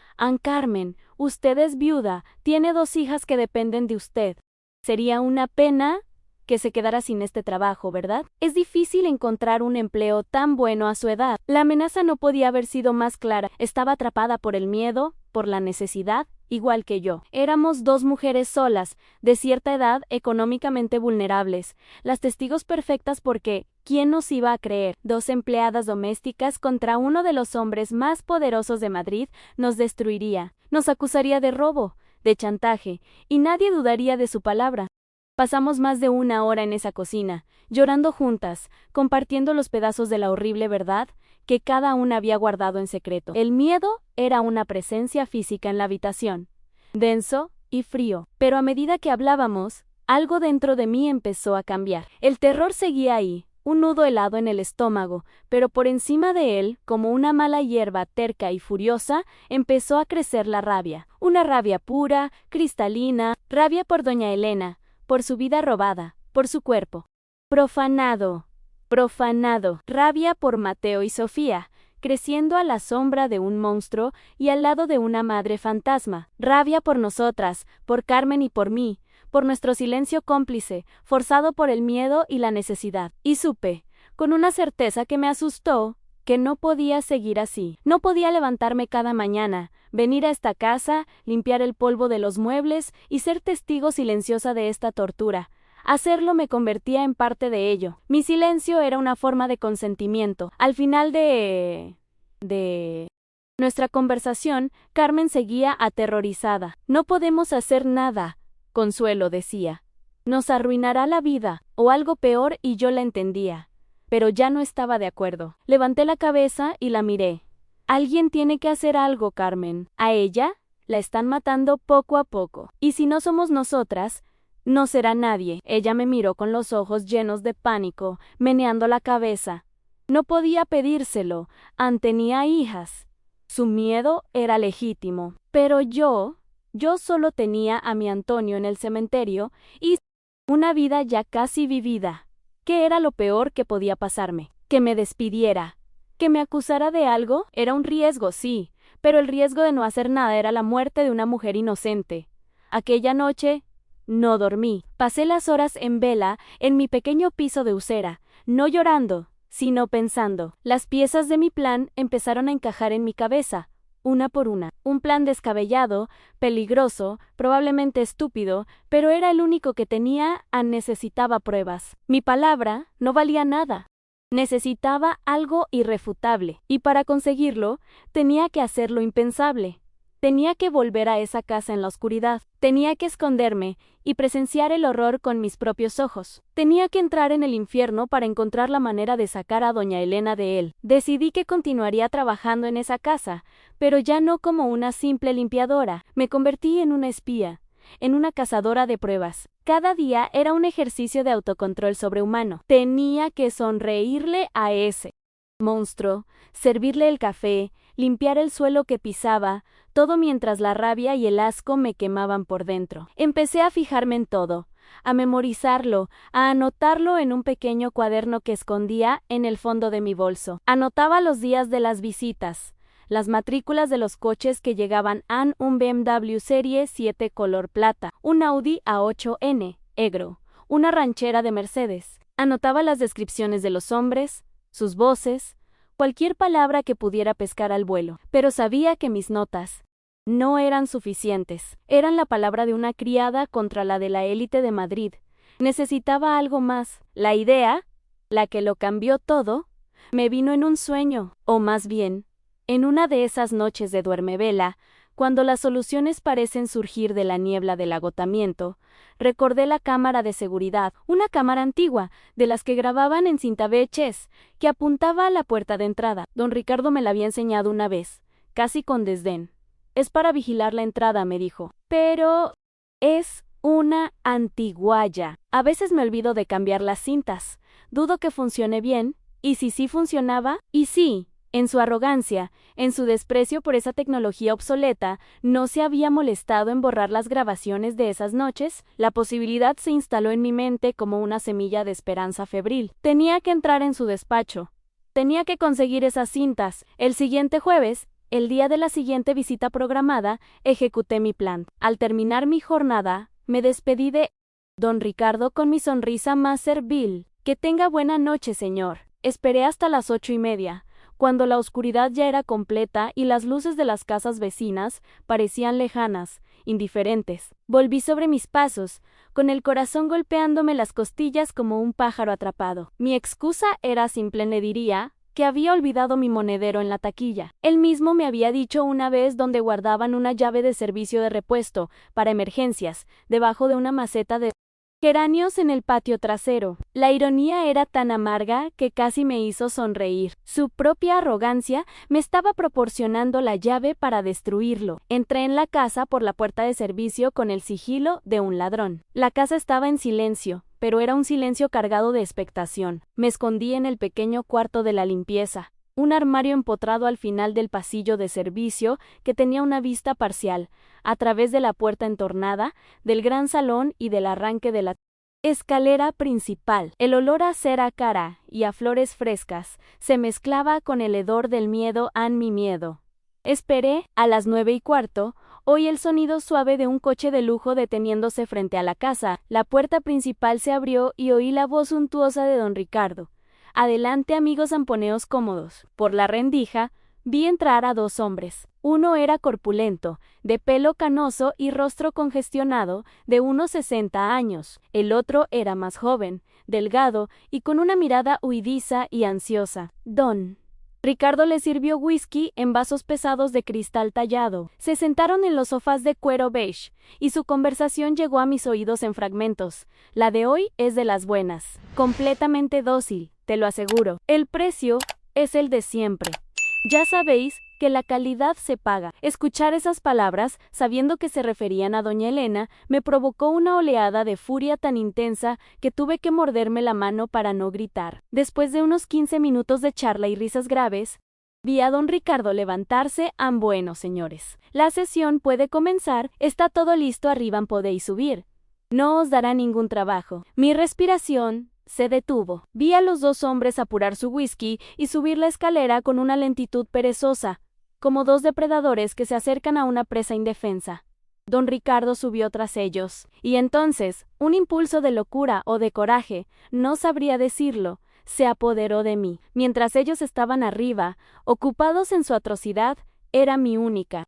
[SPEAKER 1] Carmen, usted es viuda, tiene 2 hijas que dependen de usted. Sería una pena que se quedara sin este trabajo, ¿verdad? Es difícil encontrar un empleo tan bueno a su edad. La amenaza no podía haber sido más clara. Estaba atrapada por el miedo, por la necesidad, igual que yo. Éramos 2 mujeres solas, de cierta edad, económicamente vulnerables, las testigos perfectas porque ¿quién nos iba a creer? 2 empleadas domésticas contra uno de los hombres más poderosos de Madrid nos destruiría, nos acusaría de robo, de chantaje, y nadie dudaría de su palabra. Pasamos más de 1 hora en esa cocina, llorando juntas, compartiendo los pedazos de la horrible verdad que cada una había guardado en secreto. El miedo era una presencia física en la habitación, denso y frío, pero a medida que hablábamos, algo dentro de mí empezó a cambiar. El terror seguía ahí, un nudo helado en el estómago, pero por encima de él, como una mala hierba terca y furiosa, empezó a crecer la rabia. Una rabia pura, cristalina, rabia por doña Elena, por su vida robada, por su cuerpo profanado, rabia por Mateo y Sofía, creciendo a la sombra de un monstruo y al lado de una madre fantasma, rabia por nosotras, por Carmen y por mí, por nuestro silencio cómplice, forzado por el miedo y la necesidad. Y supe, con una certeza que me asustó, que no podía seguir así. No podía levantarme cada mañana, venir a esta casa, limpiar el polvo de los muebles y ser testigo silenciosa de esta tortura. Hacerlo me convertía en parte de ello. Mi silencio era una forma de consentimiento. Al final de nuestra conversación, Carmen seguía aterrorizada. No podemos hacer nada, Consuelo decía. Nos arruinará la vida, o algo peor, y yo la entendía. Pero ya no estaba de acuerdo. Levanté la cabeza y la miré. Alguien tiene que hacer algo, Carmen. A ella la están matando poco a poco. Y si no somos nosotras, no será nadie. Ella me miró con los ojos llenos de pánico, meneando la cabeza. No podía pedírselo. Tenía hijas. Su miedo era legítimo. Pero yo solo tenía a mi Antonio en el cementerio y Una vida ya casi vivida. ¿Qué era lo peor que podía pasarme? ¿Que me despidiera? ¿Que me acusara de algo? Era un riesgo, sí, pero el riesgo de no hacer nada era la muerte de una mujer inocente. Aquella noche no dormí. Pasé las horas en vela en mi pequeño piso de Usera, no llorando, sino pensando. Las piezas de mi plan empezaron a encajar en mi cabeza, una por una. Un plan descabellado, peligroso, probablemente estúpido, pero era el único que tenía. Necesitaba pruebas. Mi palabra no valía nada. Necesitaba algo irrefutable, y para conseguirlo, tenía que hacer lo impensable. Tenía que volver a esa casa en la oscuridad. Tenía que esconderme y presenciar el horror con mis propios ojos. Tenía que entrar en el infierno para encontrar la manera de sacar a doña Elena de él. Decidí que continuaría trabajando en esa casa, pero ya no como una simple limpiadora. Me convertí en una espía, en una cazadora de pruebas. Cada día era un ejercicio de autocontrol sobrehumano. Tenía que sonreírle a ese monstruo, servirle el café, limpiar el suelo que pisaba, todo mientras la rabia y el asco me quemaban por dentro. Empecé a fijarme en todo, a memorizarlo, a anotarlo en un pequeño cuaderno que escondía en el fondo de mi bolso. Anotaba los días de las visitas, las matrículas de los coches que llegaban un BMW Serie 7 color plata, un Audi A8N, egro, una ranchera de Mercedes. Anotaba las descripciones de los hombres, sus voces, cualquier palabra que pudiera pescar al vuelo, pero sabía que mis notas no eran suficientes. Eran la palabra de una criada contra la de la élite de Madrid. Necesitaba algo más. La idea, la que lo cambió todo, me vino en un sueño, o más bien, en una de esas noches de duermevela, cuando las soluciones parecen surgir de la niebla del agotamiento. Recordé la cámara de seguridad, una cámara antigua, de las que grababan en cinta VHS, que apuntaba a la puerta de entrada. Don Ricardo me la había enseñado una vez, casi con desdén. Es para vigilar la entrada, me dijo. Pero es una antiguaya. A veces me olvido de cambiar las cintas. Dudo que funcione bien. ¿Y si sí funcionaba? Y sí. En su arrogancia, en su desprecio por esa tecnología obsoleta, no se había molestado en borrar las grabaciones de esas noches. La posibilidad se instaló en mi mente como una semilla de esperanza febril. Tenía que entrar en su despacho. Tenía que conseguir esas cintas. El siguiente jueves, el día de la siguiente visita programada, ejecuté mi plan. Al terminar mi jornada, me despedí de don Ricardo con mi sonrisa más servil. Que tenga buena noche, señor. Esperé hasta las 8:30. Cuando la oscuridad ya era completa y las luces de las casas vecinas parecían lejanas, indiferentes, volví sobre mis pasos, con el corazón golpeándome las costillas como un pájaro atrapado. Mi excusa era simple, le diría que había olvidado mi monedero en la taquilla. Él mismo me había dicho una vez dónde guardaban una llave de servicio de repuesto para emergencias, debajo de una maceta de geranios en el patio trasero. La ironía era tan amarga que casi me hizo sonreír. Su propia arrogancia me estaba proporcionando la llave para destruirlo. Entré en la casa por la puerta de servicio con el sigilo de un ladrón. La casa estaba en silencio, pero era un silencio cargado de expectación. Me escondí en el pequeño cuarto de la limpieza, un armario empotrado al final del pasillo de servicio que tenía una vista parcial, a través de la puerta entornada, del gran salón y del arranque de la escalera principal. El olor a cera cara y a flores frescas se mezclaba con el hedor del miedo mi miedo. Esperé. A las 9:15, oí el sonido suave de un coche de lujo deteniéndose frente a la casa. La puerta principal se abrió y oí la voz suntuosa de don Ricardo. Adelante, amigos zamponeos cómodos. Por la rendija vi entrar a dos hombres. Uno era corpulento, de pelo canoso y rostro congestionado, de unos 60 años. El otro era más joven, delgado y con una mirada huidiza y ansiosa. Don Ricardo le sirvió whisky en vasos pesados de cristal tallado. Se sentaron en los sofás de cuero beige, y su conversación llegó a mis oídos en fragmentos. La de hoy es de las buenas. Completamente dócil, te lo aseguro. El precio es el de siempre. Ya sabéis que la calidad se paga. Escuchar esas palabras, sabiendo que se referían a doña Elena, me provocó una oleada de furia tan intensa que tuve que morderme la mano para no gritar. Después de unos 15 minutos de charla y risas graves, vi a don Ricardo levantarse. Bueno, señores, la sesión puede comenzar. Está todo listo, arriba podéis subir. No os dará ningún trabajo. Mi respiración se detuvo. Vi a los dos hombres apurar su whisky y subir la escalera con una lentitud perezosa, como dos depredadores que se acercan a una presa indefensa. Don Ricardo subió tras ellos, y entonces, un impulso de locura o de coraje, no sabría decirlo, se apoderó de mí. Mientras ellos estaban arriba, ocupados en su atrocidad, era mi única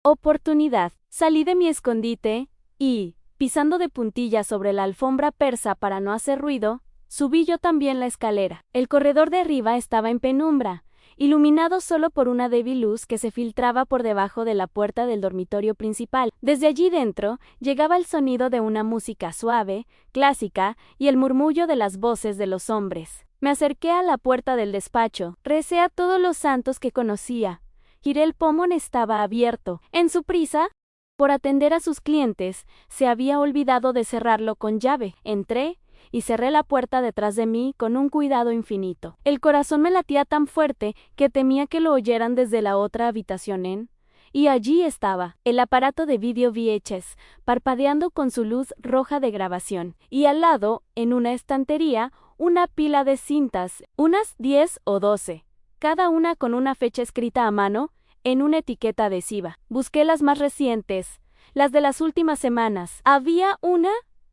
[SPEAKER 1] oportunidad. Salí de mi escondite y, pisando de puntillas sobre la alfombra persa para no hacer ruido, subí yo también la escalera. El corredor de arriba estaba en penumbra, iluminado solo por una débil luz que se filtraba por debajo de la puerta del dormitorio principal. Desde allí dentro llegaba el sonido de una música suave, clásica, y el murmullo de las voces de los hombres. Me acerqué a la puerta del despacho, recé a todos los santos que conocía. Giré el pomo, estaba abierto. En su prisa por atender a sus clientes, se había olvidado de cerrarlo con llave. Entré y cerré la puerta detrás de mí con un cuidado infinito. El corazón me latía tan fuerte que temía que lo oyeran desde la otra habitación. Y allí estaba, el aparato de vídeo VHS, parpadeando con su luz roja de grabación, y al lado, en una estantería, una pila de cintas, unas 10 o 12, cada una con una fecha escrita a mano, en una etiqueta adhesiva. Busqué las más recientes, las de las últimas semanas. Había una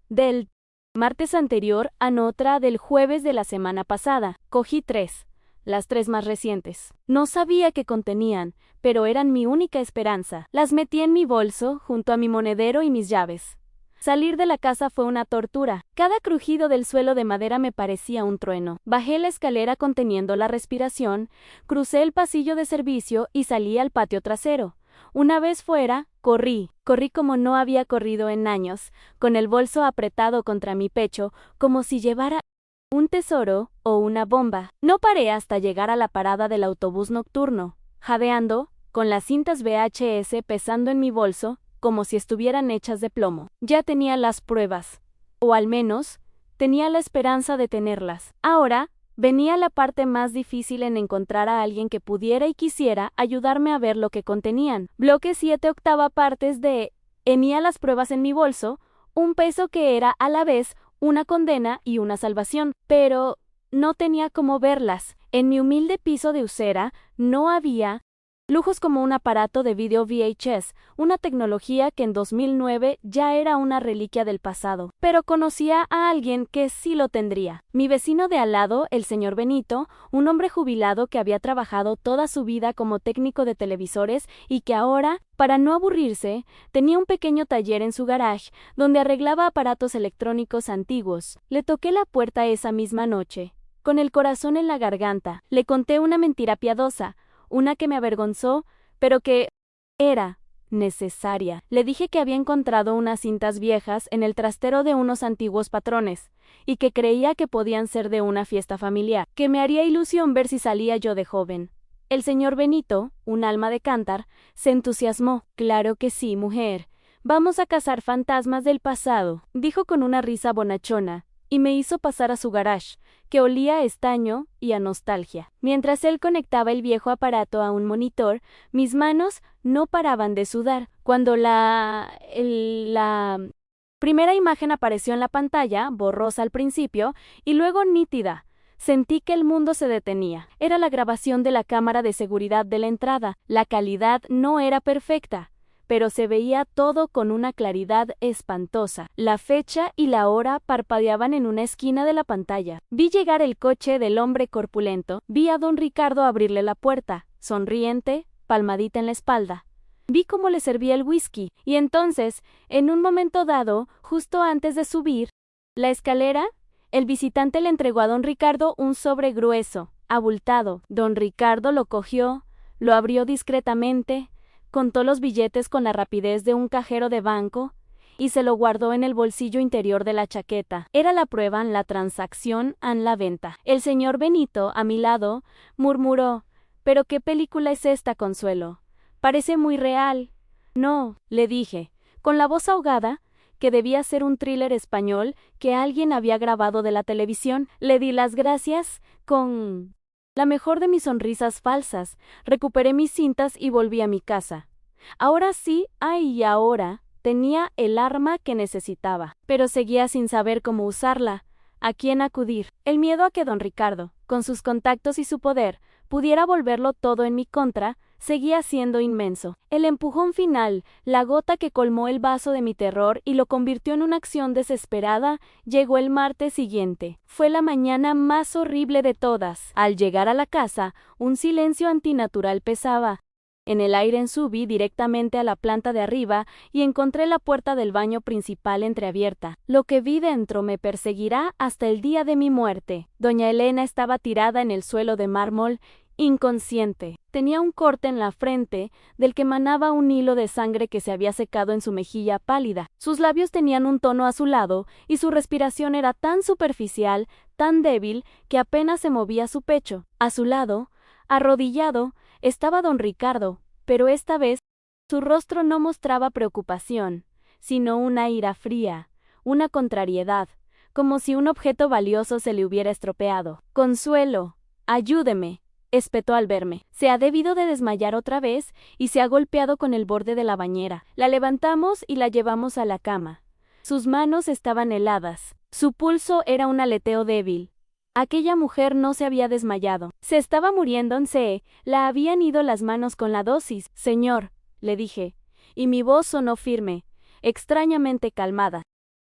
[SPEAKER 1] del martes anterior a otra del jueves de la semana pasada. Cogí 3, las 3 más recientes. No sabía qué contenían, pero eran mi única esperanza. Las metí en mi bolso, junto a mi monedero y mis llaves. Salir de la casa fue una tortura. Cada crujido del suelo de madera me parecía un trueno. Bajé la escalera conteniendo la respiración, crucé el pasillo de servicio y salí al patio trasero. Una vez fuera, corrí como no había corrido en años, con el bolso apretado contra mi pecho, como si llevara un tesoro o una bomba. No paré hasta llegar a la parada del autobús nocturno, jadeando, con las cintas VHS pesando en mi bolso, como si estuvieran hechas de plomo. Ya tenía las pruebas, o al menos, tenía la esperanza de tenerlas. Ahora, venía la parte más difícil en encontrar a alguien que pudiera y quisiera ayudarme a ver lo que contenían. Bloque 7 octava partes de tenía las pruebas en mi bolso, un peso que era a la vez una condena y una salvación, pero no tenía cómo verlas. En mi humilde piso de Usera no había lujos como un aparato de vídeo VHS, una tecnología que en 2009 ya era una reliquia del pasado. Pero conocía a alguien que sí lo tendría. Mi vecino de al lado, el señor Benito, un hombre jubilado que había trabajado toda su vida como técnico de televisores y que ahora, para no aburrirse, tenía un pequeño taller en su garage donde arreglaba aparatos electrónicos antiguos. Le toqué la puerta esa misma noche. Con el corazón en la garganta, le conté una mentira piadosa, una que me avergonzó, pero que era necesaria. Le dije que había encontrado unas cintas viejas en el trastero de unos antiguos patrones, y que creía que podían ser de una fiesta familiar, que me haría ilusión ver si salía yo de joven. El señor Benito, un alma de cántaro, se entusiasmó. Claro que sí, mujer. Vamos a cazar fantasmas del pasado, dijo con una risa bonachona, y me hizo pasar a su garage, que olía a estaño y a nostalgia. Mientras él conectaba el viejo aparato a un monitor, mis manos no paraban de sudar. Cuando la primera imagen apareció en la pantalla, borrosa al principio, y luego nítida, sentí que el mundo se detenía. Era la grabación de la cámara de seguridad de la entrada. La calidad no era perfecta, pero se veía todo con una claridad espantosa. La fecha y la hora parpadeaban en una esquina de la pantalla. Vi llegar el coche del hombre corpulento, vi a don Ricardo abrirle la puerta, sonriente, palmadita en la espalda. Vi cómo le servía el whisky, y entonces, en un momento dado, justo antes de subir la escalera, el visitante le entregó a don Ricardo un sobre grueso, abultado. Don Ricardo lo cogió, lo abrió discretamente, contó los billetes con la rapidez de un cajero de banco y se lo guardó en el bolsillo interior de la chaqueta. Era la prueba en la transacción en la venta. El señor Benito, a mi lado, murmuró: «¿Pero qué película es esta, Consuelo? Parece muy real». «No», le dije, con la voz ahogada, que debía ser un thriller español que alguien había grabado de la televisión. Le di las gracias con la mejor de mis sonrisas falsas, recuperé mis cintas y volví a mi casa. Ahora sí, ay, ahora, Tenía el arma que necesitaba, pero seguía sin saber cómo usarla. ¿A quién acudir? El miedo a que don Ricardo, con sus contactos y su poder, pudiera volverlo todo en mi contra, seguía siendo inmenso. El empujón final, la gota que colmó el vaso de mi terror y lo convirtió en una acción desesperada, llegó el martes siguiente. Fue la mañana más horrible de todas. Al llegar a la casa, un silencio antinatural pesaba. En el aire subí directamente a la planta de arriba y encontré la puerta del baño principal entreabierta. Lo que vi dentro me perseguirá hasta el día de mi muerte. Doña Elena estaba tirada en el suelo de mármol, inconsciente. Tenía un corte en la frente, del que emanaba un hilo de sangre que se había secado en su mejilla pálida. Sus labios tenían un tono azulado y su respiración era tan superficial, tan débil, que apenas se movía su pecho. A su lado, arrodillado, estaba don Ricardo, pero esta vez su rostro no mostraba preocupación, sino una ira fría, una contrariedad, como si un objeto valioso se le hubiera estropeado. «Consuelo, ayúdeme», espetó al verme. «Se ha debido de desmayar otra vez y se ha golpeado con el borde de la bañera». La levantamos y la llevamos a la cama. Sus manos estaban heladas. Su pulso era un aleteo débil. Aquella mujer no se había desmayado. Se estaba muriéndose. La habían ido las manos con la dosis. «Señor», le dije, y mi voz sonó firme, extrañamente calmada.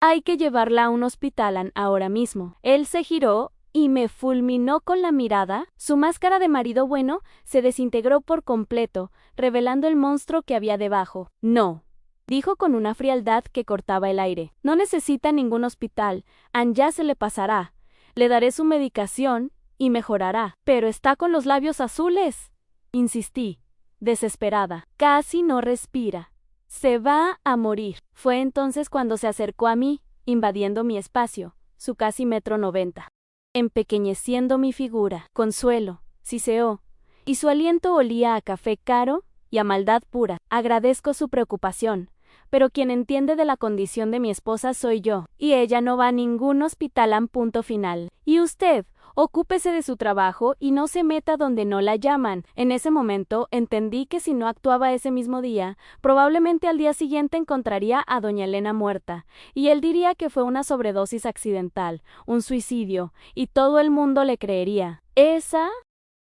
[SPEAKER 1] «Hay que llevarla a un hospital ahora mismo». Él se giró y me fulminó con la mirada. Su máscara de marido bueno se desintegró por completo, revelando el monstruo que había debajo. «No», dijo con una frialdad que cortaba el aire. «No necesita ningún hospital. Ya se le pasará. Le daré su medicación y mejorará». «Pero está con los labios azules», insistí, desesperada. «Casi no respira. Se va a morir». Fue entonces cuando se acercó a mí, invadiendo mi espacio, su casi 1,90 m, empequeñeciendo mi figura. «Consuelo», siseó, y su aliento olía a café caro y a maldad pura. «Agradezco su preocupación, pero quien entiende de la condición de mi esposa soy yo, y ella no va a ningún hospital punto final. Y usted, ocúpese de su trabajo y no se meta donde no la llaman». En ese momento entendí que si no actuaba ese mismo día, probablemente al día siguiente encontraría a doña Elena muerta, y él diría que fue una sobredosis accidental, un suicidio, y todo el mundo le creería. Esa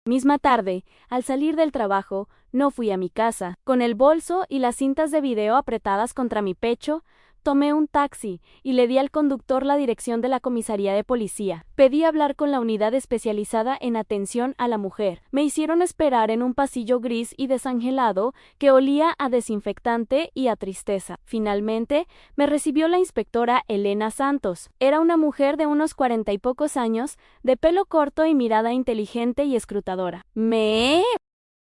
[SPEAKER 1] misma tarde, al salir del trabajo, no fui a mi casa. Con el bolso y las cintas de video apretadas contra mi pecho, tomé un taxi y le di al conductor la dirección de la comisaría de policía. Pedí hablar con la unidad especializada en atención a la mujer. Me hicieron esperar en un pasillo gris y desangelado que olía a desinfectante y a tristeza. Finalmente, me recibió la inspectora Elena Santos. Era una mujer de unos 40 y pocos años, de pelo corto y mirada inteligente y escrutadora. «¿Me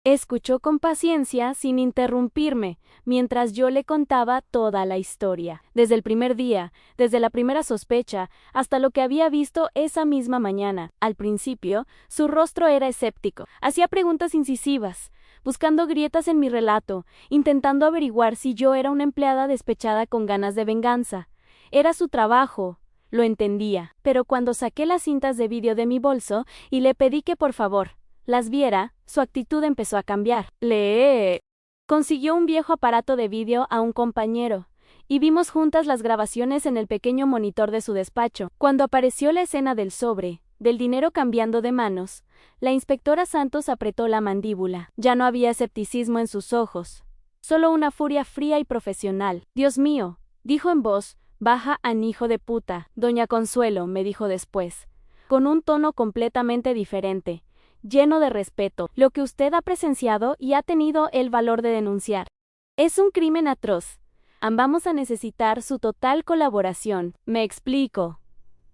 [SPEAKER 1] escuchó con paciencia sin interrumpirme, mientras yo le contaba toda la historia, desde el primer día, desde la primera sospecha, hasta lo que había visto esa misma mañana. Al principio, su rostro era escéptico, hacía preguntas incisivas, buscando grietas en mi relato, intentando averiguar si yo era una empleada despechada con ganas de venganza. Era su trabajo, lo entendía, pero cuando saqué las cintas de vídeo de mi bolso y le pedí que por favor las viera, su actitud empezó a cambiar. Le consiguió un viejo aparato de vídeo a un compañero, y vimos juntas las grabaciones en el pequeño monitor de su despacho. Cuando apareció la escena del sobre, del dinero cambiando de manos, la inspectora Santos apretó la mandíbula. Ya no había escepticismo en sus ojos, solo una furia fría y profesional. «Dios mío», dijo en voz baja a hijo de puta. «Doña Consuelo», me dijo después, con un tono completamente diferente, lleno de respeto, «lo que usted ha presenciado y ha tenido el valor de denunciar es un crimen atroz. Vamos a necesitar su total colaboración». Me explico.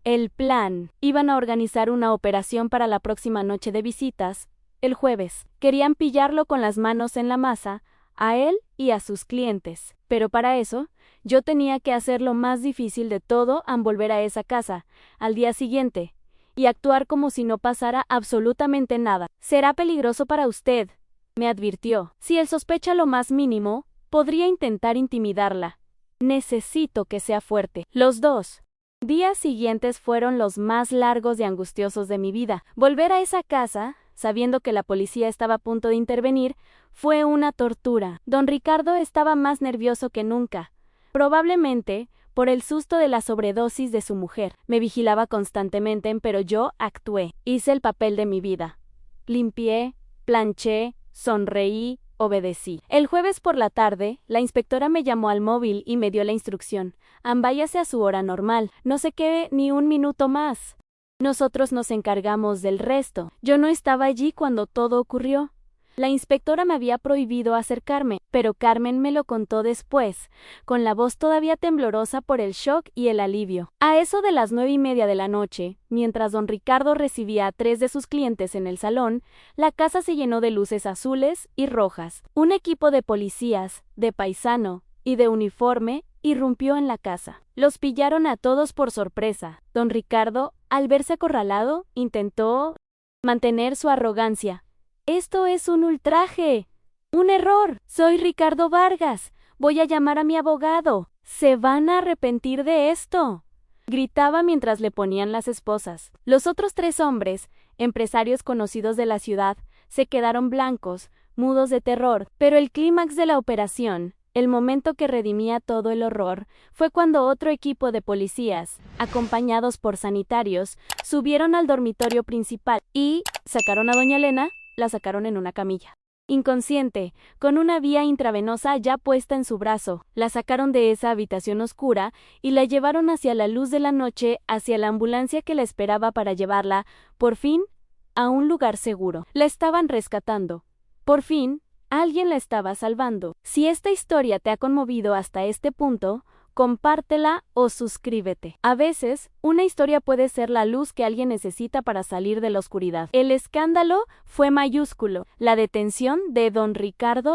[SPEAKER 1] El plan. Iban a organizar una operación para la próxima noche de visitas, el jueves. Querían pillarlo con las manos en la masa, a él y a sus clientes. Pero para eso, yo tenía que hacer lo más difícil de todo al volver a esa casa, al día siguiente, y actuar como si no pasara absolutamente nada. «Será peligroso para usted», me advirtió. «Si él sospecha lo más mínimo, podría intentar intimidarla. Necesito que sea fuerte». Los 2 días siguientes fueron los más largos y angustiosos de mi vida. Volver a esa casa, sabiendo que la policía estaba a punto de intervenir, fue una tortura. Don Ricardo estaba más nervioso que nunca. Probablemente, por el susto de la sobredosis de su mujer. Me vigilaba constantemente, pero yo actué. Hice el papel de mi vida. Limpié, planché, sonreí, obedecí. El jueves por la tarde, la inspectora me llamó al móvil y me dio la instrucción. Váyase a su hora normal. No se quede ni un minuto más. Nosotros nos encargamos del resto. Yo no estaba allí cuando todo ocurrió. La inspectora me había prohibido acercarme, pero Carmen me lo contó después, con la voz todavía temblorosa por el shock y el alivio. A eso de las 9:30 de la noche, mientras don Ricardo recibía a 3 de sus clientes en el salón, la casa se llenó de luces azules y rojas. Un equipo de policías, de paisano y de uniforme irrumpió en la casa. Los pillaron a todos por sorpresa. Don Ricardo, al verse acorralado, intentó mantener su arrogancia. «Esto es un ultraje. Un error. Soy Ricardo Vargas. Voy a llamar a mi abogado. Se van a arrepentir de esto», gritaba mientras le ponían las esposas. Los otros 3 hombres, empresarios conocidos de la ciudad, se quedaron blancos, mudos de terror, pero el clímax de la operación, el momento que redimía todo el horror, fue cuando otro equipo de policías, acompañados por sanitarios, subieron al dormitorio principal y sacaron a doña Elena. La sacaron en una camilla. Inconsciente, con una vía intravenosa ya puesta en su brazo, la sacaron de esa habitación oscura y la llevaron hacia la luz de la noche, hacia la ambulancia que la esperaba para llevarla, por fin, a un lugar seguro. La estaban rescatando. Por fin, alguien la estaba salvando. Si esta historia te ha conmovido hasta este punto, compártela o suscríbete. A veces, una historia puede ser la luz que alguien necesita para salir de la oscuridad. El escándalo fue mayúsculo. La detención de don Ricardo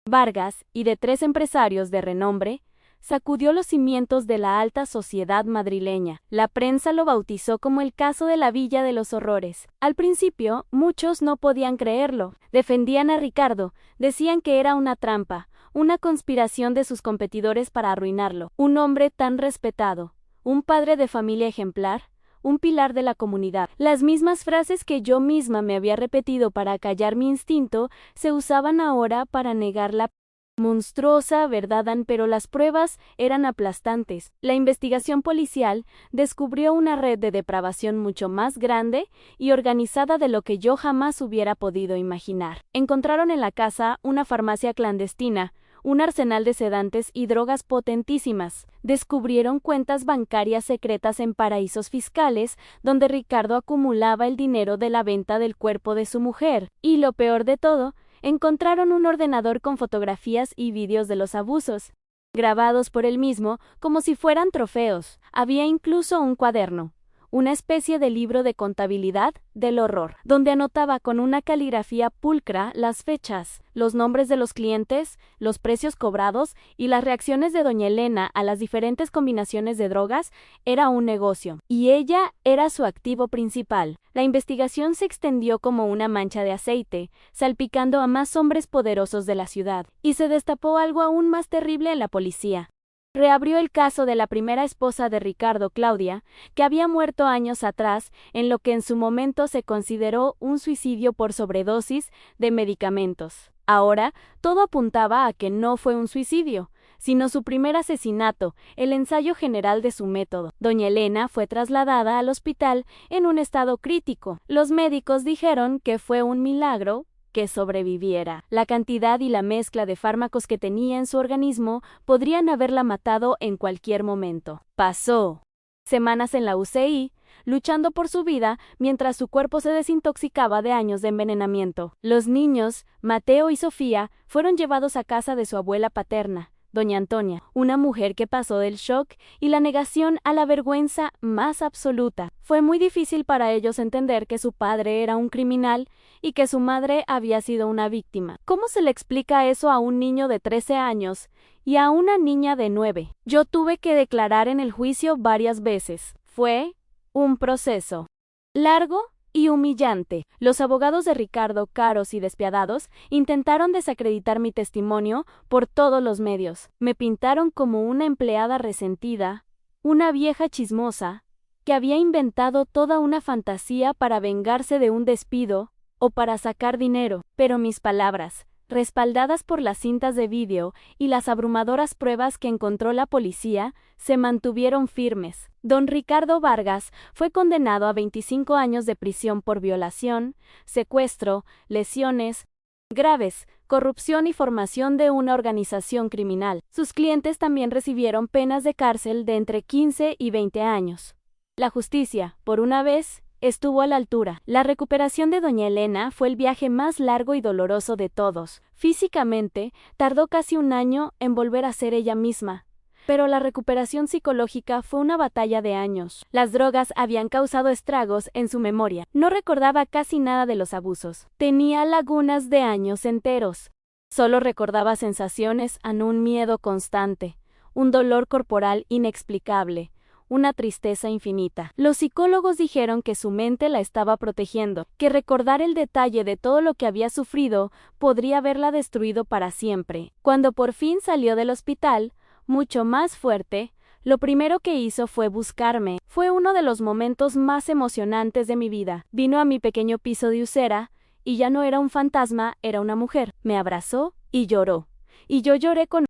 [SPEAKER 1] Vargas y de 3 empresarios de renombre sacudió los cimientos de la alta sociedad madrileña. La prensa lo bautizó como el caso de la Villa de los Horrores. Al principio, muchos no podían creerlo. Defendían a Ricardo, decían que era una trampa, una conspiración de sus competidores para arruinarlo. Un hombre tan respetado, un padre de familia ejemplar, un pilar de la comunidad. Las mismas frases que yo misma me había repetido para callar mi instinto se usaban ahora para negar la monstruosa verdad, pero las pruebas eran aplastantes. La investigación policial descubrió una red de depravación mucho más grande y organizada de lo que yo jamás hubiera podido imaginar. Encontraron en la casa una farmacia clandestina, un arsenal de sedantes y drogas potentísimas. Descubrieron cuentas bancarias secretas en paraísos fiscales, donde Ricardo acumulaba el dinero de la venta del cuerpo de su mujer. Y lo peor de todo, encontraron un ordenador con fotografías y vídeos de los abusos, grabados por él mismo como si fueran trofeos. Había incluso un cuaderno, una especie de libro de contabilidad del horror, donde anotaba con una caligrafía pulcra las fechas, los nombres de los clientes, los precios cobrados y las reacciones de doña Elena a las diferentes combinaciones de drogas. Era un negocio, y ella era su activo principal. La investigación se extendió como una mancha de aceite, salpicando a más hombres poderosos de la ciudad, y se destapó algo aún más terrible en la policía. Reabrió el caso de la primera esposa de Ricardo, Claudia, que había muerto años atrás en lo que en su momento se consideró un suicidio por sobredosis de medicamentos. Ahora, todo apuntaba a que no fue un suicidio, sino su primer asesinato, el ensayo general de su método. Doña Elena fue trasladada al hospital en un estado crítico. Los médicos dijeron que fue un milagro que sobreviviera. La cantidad y la mezcla de fármacos que tenía en su organismo podrían haberla matado en cualquier momento. Pasó semanas en la UCI, luchando por su vida mientras su cuerpo se desintoxicaba de años de envenenamiento. Los niños, Mateo y Sofía, fueron llevados a casa de su abuela paterna, doña Antonia, una mujer que pasó del shock y la negación a la vergüenza más absoluta. Fue muy difícil para ellos entender que su padre era un criminal y que su madre había sido una víctima. ¿Cómo se le explica eso a un niño de 13 años y a una niña de 9? Yo tuve que declarar en el juicio varias veces. Fue un proceso largo y humillante. Los abogados de Ricardo, caros y despiadados, intentaron desacreditar mi testimonio por todos los medios. Me pintaron como una empleada resentida, una vieja chismosa, que había inventado toda una fantasía para vengarse de un despido o para sacar dinero. Pero mis palabras, respaldadas por las cintas de vídeo y las abrumadoras pruebas que encontró la policía, se mantuvieron firmes. Don Ricardo Vargas fue condenado a 25 años de prisión por violación, secuestro, lesiones graves, corrupción y formación de una organización criminal. Sus clientes también recibieron penas de cárcel de entre 15 y 20 años. La justicia, por una vez, estuvo a la altura. La recuperación de doña Elena fue el viaje más largo y doloroso de todos. Físicamente, tardó casi un año en volver a ser ella misma. Pero la recuperación psicológica fue una batalla de años. Las drogas habían causado estragos en su memoria. No recordaba casi nada de los abusos. Tenía lagunas de años enteros. Solo recordaba sensaciones en un miedo constante, un dolor corporal inexplicable, una tristeza infinita. Los psicólogos dijeron que su mente la estaba protegiendo, que recordar el detalle de todo lo que había sufrido podría haberla destruido para siempre. Cuando por fin salió del hospital, mucho más fuerte, lo primero que hizo fue buscarme. Fue uno de los momentos más emocionantes de mi vida. Vino a mi pequeño piso de Usera, y ya no era un fantasma, era una mujer. Me abrazó y lloró. Y yo lloré con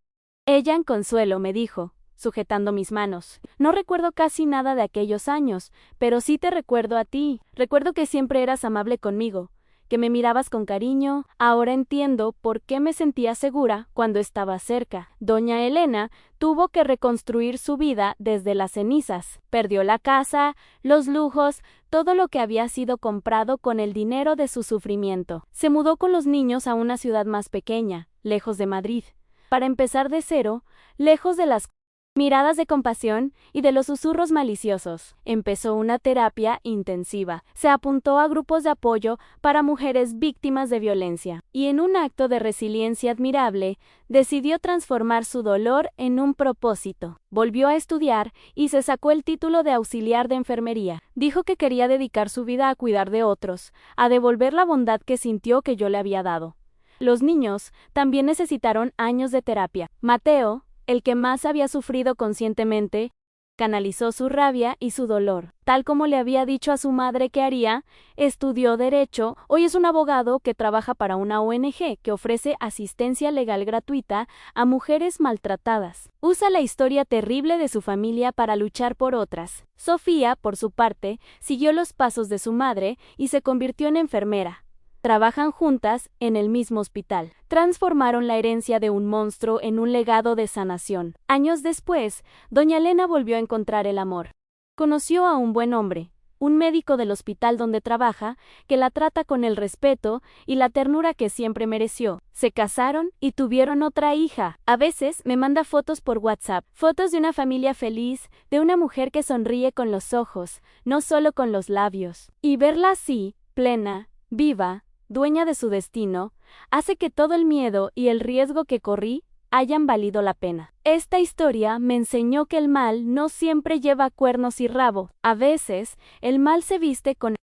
[SPEAKER 1] ella en consuelo, me dijo, sujetando mis manos. No recuerdo casi nada de aquellos años, pero sí te recuerdo a ti. Recuerdo que siempre eras amable conmigo, que me mirabas con cariño. Ahora entiendo por qué me sentía segura cuando estaba cerca. Doña Elena tuvo que reconstruir su vida desde las cenizas. Perdió la casa, los lujos, todo lo que había sido comprado con el dinero de su sufrimiento. Se mudó con los niños a una ciudad más pequeña, lejos de Madrid, para empezar de cero, lejos de las miradas de compasión y de los susurros maliciosos. Empezó una terapia intensiva. Se apuntó a grupos de apoyo para mujeres víctimas de violencia. Y en un acto de resiliencia admirable, decidió transformar su dolor en un propósito. Volvió a estudiar y se sacó el título de auxiliar de enfermería. Dijo que quería dedicar su vida a cuidar de otros, a devolver la bondad que sintió que yo le había dado. Los niños también necesitaron años de terapia. Mateo, el que más había sufrido conscientemente, canalizó su rabia y su dolor. Tal como le había dicho a su madre que haría, estudió Derecho. Hoy es un abogado que trabaja para una ONG que ofrece asistencia legal gratuita a mujeres maltratadas. Usa la historia terrible de su familia para luchar por otras. Sofía, por su parte, siguió los pasos de su madre y se convirtió en enfermera. Trabajan juntas en el mismo hospital. Transformaron la herencia de un monstruo en un legado de sanación. Años después, doña Elena volvió a encontrar el amor. Conoció a un buen hombre, un médico del hospital donde trabaja, que la trata con el respeto y la ternura que siempre mereció. Se casaron y tuvieron otra hija. A veces me manda fotos por WhatsApp, fotos de una familia feliz, de una mujer que sonríe con los ojos, no solo con los labios. Y verla así, plena, viva, dueña de su destino, hace que todo el miedo y el riesgo que corrí hayan valido la pena. Esta historia me enseñó que el mal no siempre lleva cuernos y rabo. A veces, el mal se viste con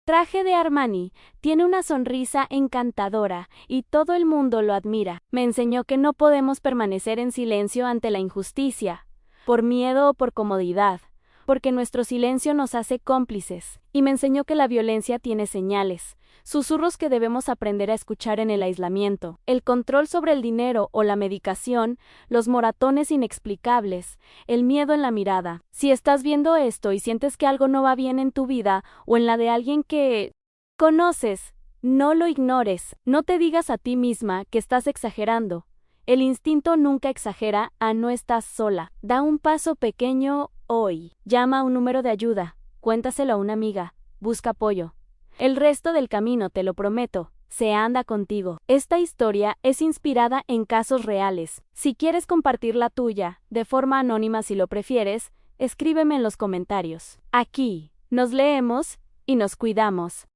[SPEAKER 1] traje de Armani, tiene una sonrisa encantadora y todo el mundo lo admira. Me enseñó que no podemos permanecer en silencio ante la injusticia, por miedo o por comodidad, porque nuestro silencio nos hace cómplices. Y me enseñó que la violencia tiene señales, susurros que debemos aprender a escuchar en el aislamiento, el control sobre el dinero o la medicación, los moratones inexplicables, el miedo en la mirada. Si estás viendo esto y sientes que algo no va bien en tu vida o en la de alguien que conoces, no lo ignores. No te digas a ti misma que estás exagerando. El instinto nunca exagera. No estás sola. Da un paso pequeño hoy. Llama a un número de ayuda. Cuéntaselo a una amiga. Busca apoyo. El resto del camino, te lo prometo, se anda contigo. Esta historia es inspirada en casos reales. Si quieres compartir la tuya, de forma anónima si lo prefieres, escríbeme en los comentarios. Aquí, nos leemos y nos cuidamos.